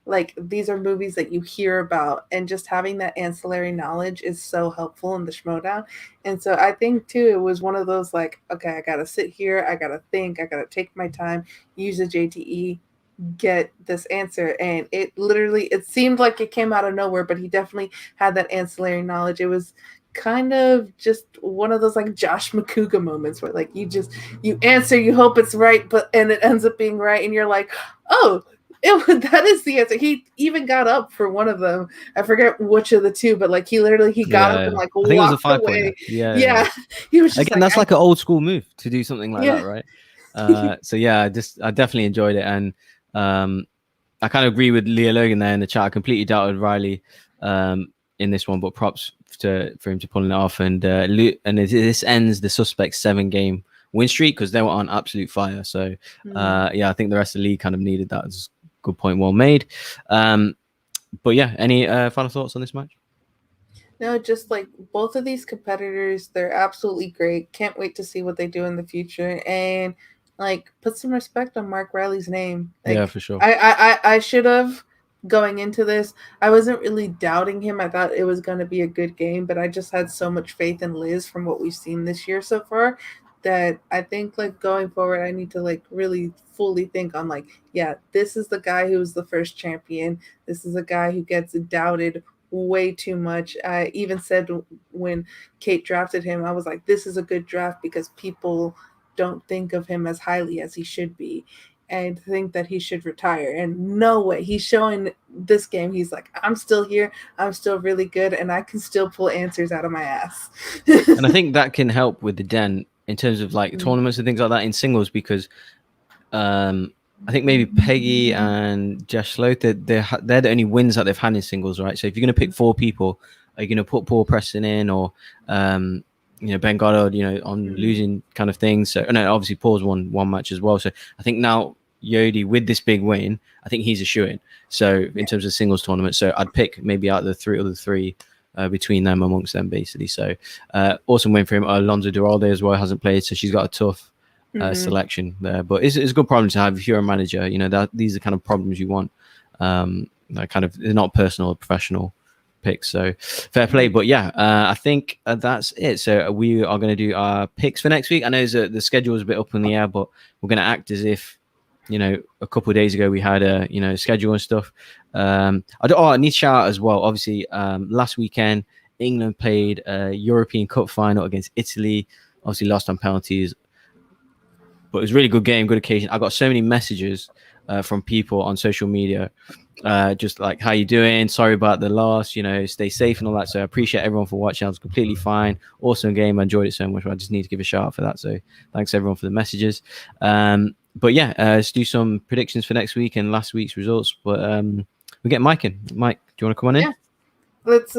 like, these are movies that you hear about, and just having that ancillary knowledge is so helpful in the Schmoedown. And so I think too, it was one of those like, okay, I got to sit here, I got to think, I got to take my time, use the JTE, get this answer. And it seemed like it came out of nowhere, but he definitely had that ancillary knowledge. It was kind of just one of those like Josh McCouga moments where like you answer, you hope it's right, and it ends up being right, and you're like, oh, that is the answer. He even got up for one of them. I forget which of the two, but like he got up and like walked away. I think it was a 5-pointer. Yeah. He was just again, that's like an old school move to do something like that, right? So yeah, I definitely enjoyed it, and I kind of agree with Leah Logan there in the chat. I completely doubted Reilly in this one, but props for him to pulling it off. And this ends the Suspects 7-game win streak, because they were on absolute fire. So yeah, I think the rest of the league kind of needed that. It's a good point, well made. But yeah, any final thoughts on this match? No, just like both of these competitors, they're absolutely great. Can't wait to see what they do in the future, and like put some respect on Mark Reilly's name. Like, yeah, for sure. I should have, going into this, I wasn't really doubting him. I thought it was going to be a good game, but I just had so much faith in Liz from what we've seen this year so far, that I think like going forward, I need to like really fully think on like, yeah, this is the guy who was the first champion. This is a guy who gets doubted way too much. I even said when Kate drafted him, I was like, this is a good draft because people don't think of him as highly as he should be and think that he should retire. And no way. He's showing this game. He's like, I'm still here. I'm still really good. And I can still pull answers out of my ass. And I think that can help with the Den in terms of like tournaments and things like that in singles, because I think maybe Peggy and Jess Sloth, they're the only wins that they've had in singles, right? So if you're going to pick 4 people, Are you going to put Paul Preston in, or Ben Goddard, on losing kind of things? So no, obviously Paul's won one match as well. So I think now Yodi with this big win, I think he's a shoo-in. So in terms of singles tournament, so I'd pick maybe out of the three between them, amongst them basically. So awesome win for him. Alonso Duralde as well hasn't played, so she's got a tough selection there. But it's a good problem to have if you're a manager. That these are kind of problems you want. They're not personal or professional picks, so fair play. But yeah, I think that's it. So we are going to do our picks for next week. I know the schedule is a bit up in the air, but we're going to act as if a couple of days ago we had a schedule and stuff. I need to shout out as well, obviously, last weekend England played a European Cup final against Italy, obviously lost on penalties, but it was a really good game, good occasion. I got so many messages from people on social media, just like, how you doing, sorry about the loss, stay safe and all that. So I appreciate everyone for watching. I was completely fine, awesome game, I enjoyed it so much. I just need to give a shout out for that, so thanks everyone for the messages. But yeah, let's do some predictions for next week and last week's results. But we get Mike in. Mike, do you want to come on in? Yeah, let's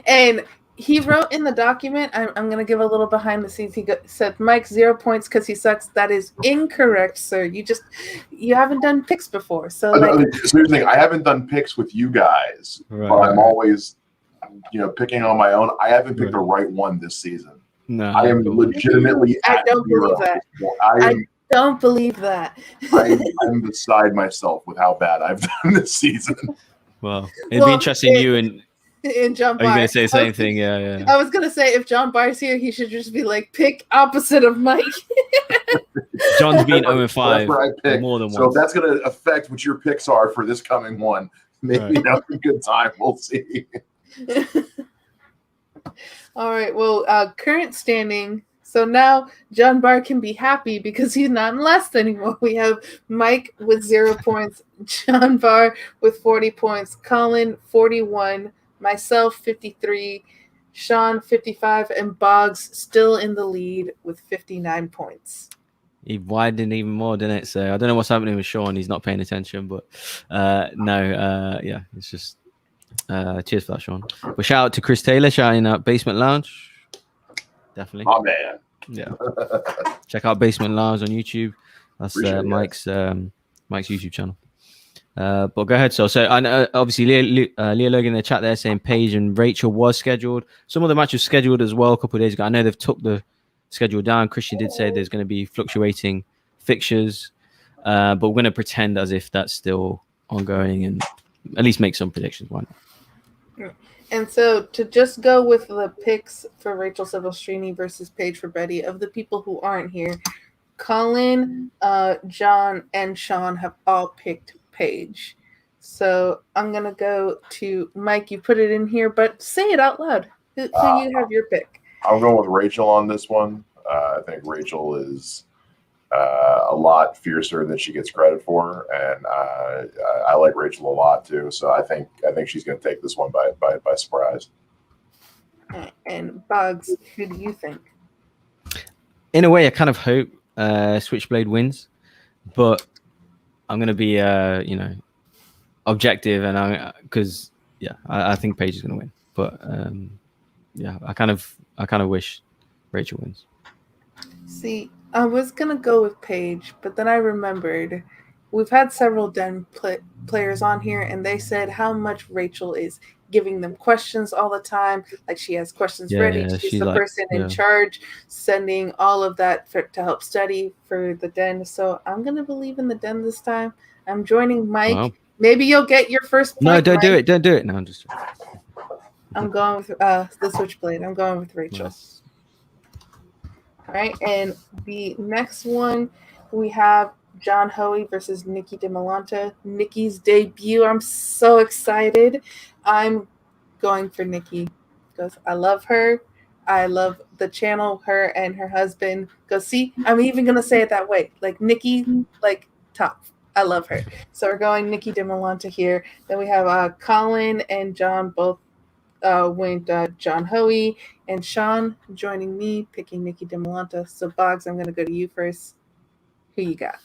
and he wrote in the document, I'm going to give a little behind the scenes. He said, Mike, 0 points because he sucks. That is incorrect, sir. You haven't done picks before. So here's the thing. I haven't done picks with you guys, but I'm always, picking on my own. I haven't picked the right one this season. No, I am legitimately. I don't believe that. I don't believe that. I'm beside myself with how bad I've done this season. Well, it'd be interesting. You and John Barr. Are you going to say the same thing? Yeah. I was going to say, if John Barr's here, he should just be like, pick opposite of Mike. John's been 0-5 more than once. So if that's going to affect what your picks are for this coming one, maybe now's a good time. We'll see. All right. Well, current standing. So now John Barr can be happy because he's not in last anymore. We have Mike with 0 points, John Barr with 40 points, Colin 41, myself 53, Sean 55, and Boggs still in the lead with 59 points. He widened even more, didn't it? So I don't know what's happening with Sean. He's not paying attention, but it's just cheers for that, Sean. But shout out to Chris Taylor shouting out Basement Lounge. Definitely. Oh man. Yeah. Check out Basement Lounge on YouTube. That's Mike's YouTube channel. But go ahead. So I know, obviously Leah Logan in the chat there saying Paige and Rachel was scheduled. Some of the matches scheduled as well a couple of days ago. I know they've took the schedule down. Christian did say there's going to be fluctuating fixtures, but we're going to pretend as if that's still ongoing and at least make some predictions. Why not? And so to just go with the picks for Rachel Silvestrini versus Paige for Betty, of the people who aren't here, Colin, John, and Sean have all picked Paige. So I'm going to go to Mike. You put it in here, but say it out loud. Who you have your pick? I'm going with Rachel on this one. I think Rachel is a lot fiercer than she gets credit for, and I like Rachel a lot too. So I think she's going to take this one by surprise. And Boggs, who do you think? In a way, I kind of hope Switchblade wins, but I'm going to be objective, and I think Paige is going to win. But I kind of wish Rachel wins. See, I was going to go with Paige, but then I remembered we've had several Den players on here, and they said how much Rachel is giving them questions all the time. Like, she has questions ready. Yeah, she's the person in charge, sending all of that to help study for the Den. So I'm going to believe in the Den this time. I'm joining Mike. Wow. Maybe you'll get your first point. No, don't Mike. do it. Don't do it. No, I'm just... I'm going with the Switchblade. I'm going with Rachel. Nice. All right, and the next one, we have John Hoey versus Nikki DeMolanta. Nikki's debut. I'm so excited. I'm going for Nikki because I love her. I love the channel, her and her husband. Go see, I'm even going to say it that way. Like, Nikki, like, top. I love her. So we're going Nikki DeMolanta here. Then we have Colin and John both went John Hoey, and Sean joining me, picking Nikki DeMolanta. So Boggs, I'm going to go to you first. Who you got?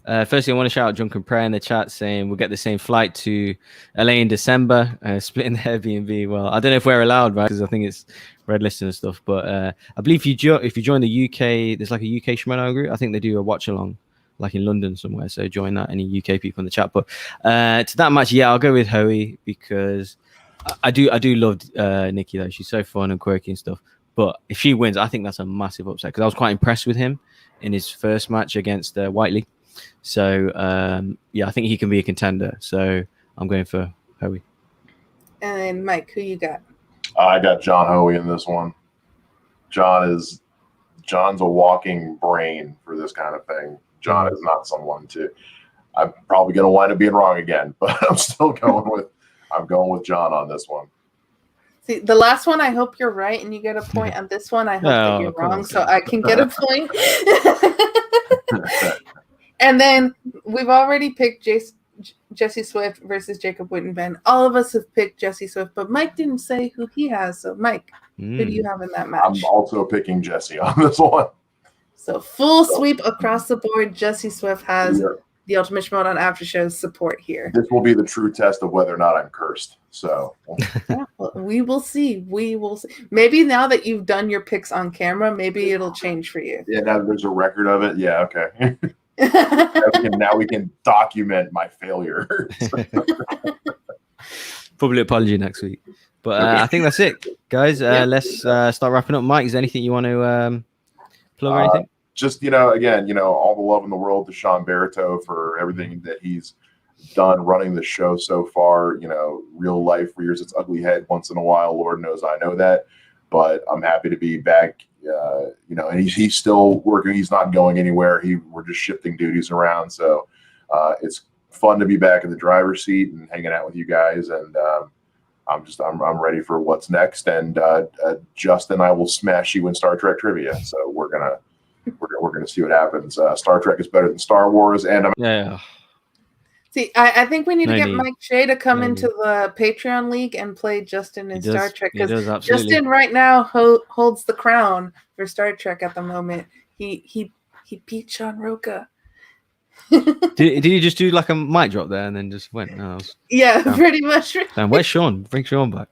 Firstly, I want to shout out Drunken Prayer in the chat saying we'll get the same flight to LA in December, splitting the Airbnb. Well, I don't know if we're allowed, right? Because I think it's red listed and stuff. But I believe if you join the UK, there's like a UK Schmoedown group. I think they do a watch along, like in London somewhere. So join that. Any UK people in the chat. But to that match, yeah, I'll go with Hoey because I do love Nikki though. She's so fun and quirky and stuff. But if she wins, I think that's a massive upset because I was quite impressed with him in his first match against Whiteley. So yeah, I think he can be a contender. So I'm going for Hoey. And then Mike, who you got? I got John Hoey in this one. John's a walking brain for this kind of thing. John is not someone to. I'm probably going to wind up being wrong again, but I'm still going with John on this one. See, the last one, I hope you're right and you get a point. On this one, I hope that you're wrong so I can get a point. And then we've already picked Jesse Swift versus Jacob Wittenben. All of us have picked Jesse Swift, but Mike didn't say who he has. So, Mike, who do you have in that match? I'm also picking Jesse on this one. So, full sweep across the board. Jesse Swift has the Ultimate Schmoedown Aftershow support here. This will be the true test of whether or not I'm cursed. So, yeah, well, we will see. We will see. Maybe now that you've done your picks on camera, maybe it'll change for you. Yeah, now there's a record of it. Yeah, okay. now we can document my failure. Probably apology next week. But I think that's it, guys. Let's start wrapping up. Mike, is there anything you want to plug or anything? Just, again, all the love in the world to Sean Barreto for everything that he's done running the show so far. Real life rears its ugly head once in a while. Lord knows I know that. But I'm happy to be back, and he's still working. He's not going anywhere. We're just shifting duties around. So it's fun to be back in the driver's seat and hanging out with you guys. And I'm ready for what's next. And Justin, I will smash you in Star Trek trivia. So we're gonna see what happens. Star Trek is better than Star Wars. And See, I think we need to get Mike Shea to come into the Patreon league and play Justin in Star Trek because Justin right now holds the crown for Star Trek at the moment. He beat Sean Roca. Did you just do like a mic drop there and then just went? No, pretty much. Where's Sean? Bring Sean back.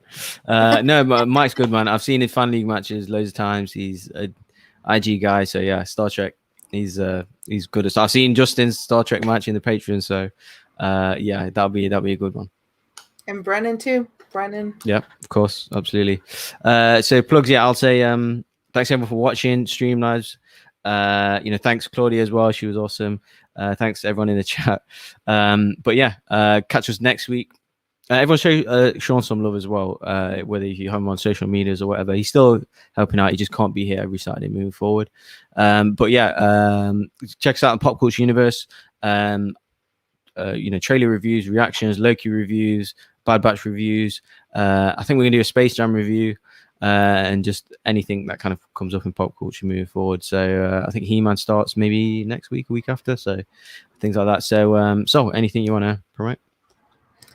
No, Mike's good, man. I've seen his fan league matches loads of times. He's a IG guy, so yeah, Star Trek. He's good. I've seen Justin's Star Trek match in the Patreon, so. Yeah, that'll be a good one. And Brennan too. Yeah, of course, absolutely. So plugs, yeah, I'll say thanks everyone for watching stream lives. Thanks Claudia as well. She was awesome. Thanks to everyone in the chat. But yeah, catch us next week. Everyone show Sean some love as well. Whether you have him on social medias or whatever, he's still helping out. He just can't be here every Saturday moving forward. But yeah, check us out on Pop Culture Universe. Trailer reviews, reactions, Loki reviews, Bad Batch reviews. I think we're gonna do a Space Jam review, and just anything that kind of comes up in pop culture moving forward. So I think He-Man starts maybe next week, a week after. So things like that. So anything you want to promote?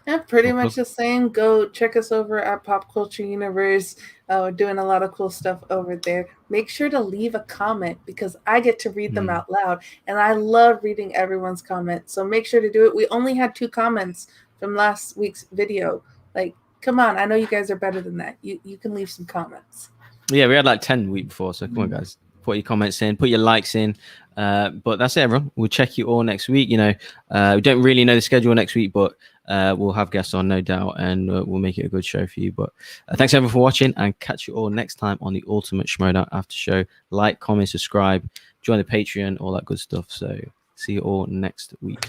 Yeah, pretty much the same. Go check us over at Pop Culture Universe. We're doing a lot of cool stuff over there. Make sure to leave a comment because I get to read them out loud. And I love reading everyone's comments. So make sure to do it. We only had 2 comments from last week's video. Like, come on. I know you guys are better than that. You can leave some comments. Yeah, we had like 10 the week before. So come on, guys. Put your comments in. Put your likes in. But that's it, everyone. We'll check you all next week. We don't really know the schedule next week, but we'll have guests on, no doubt, and we'll make it a good show for you. But thanks everyone for watching, and catch you all next time on the Ultimate Schmoedown After Show. Like, comment, subscribe, join the Patreon, all that good stuff. So see you all next week.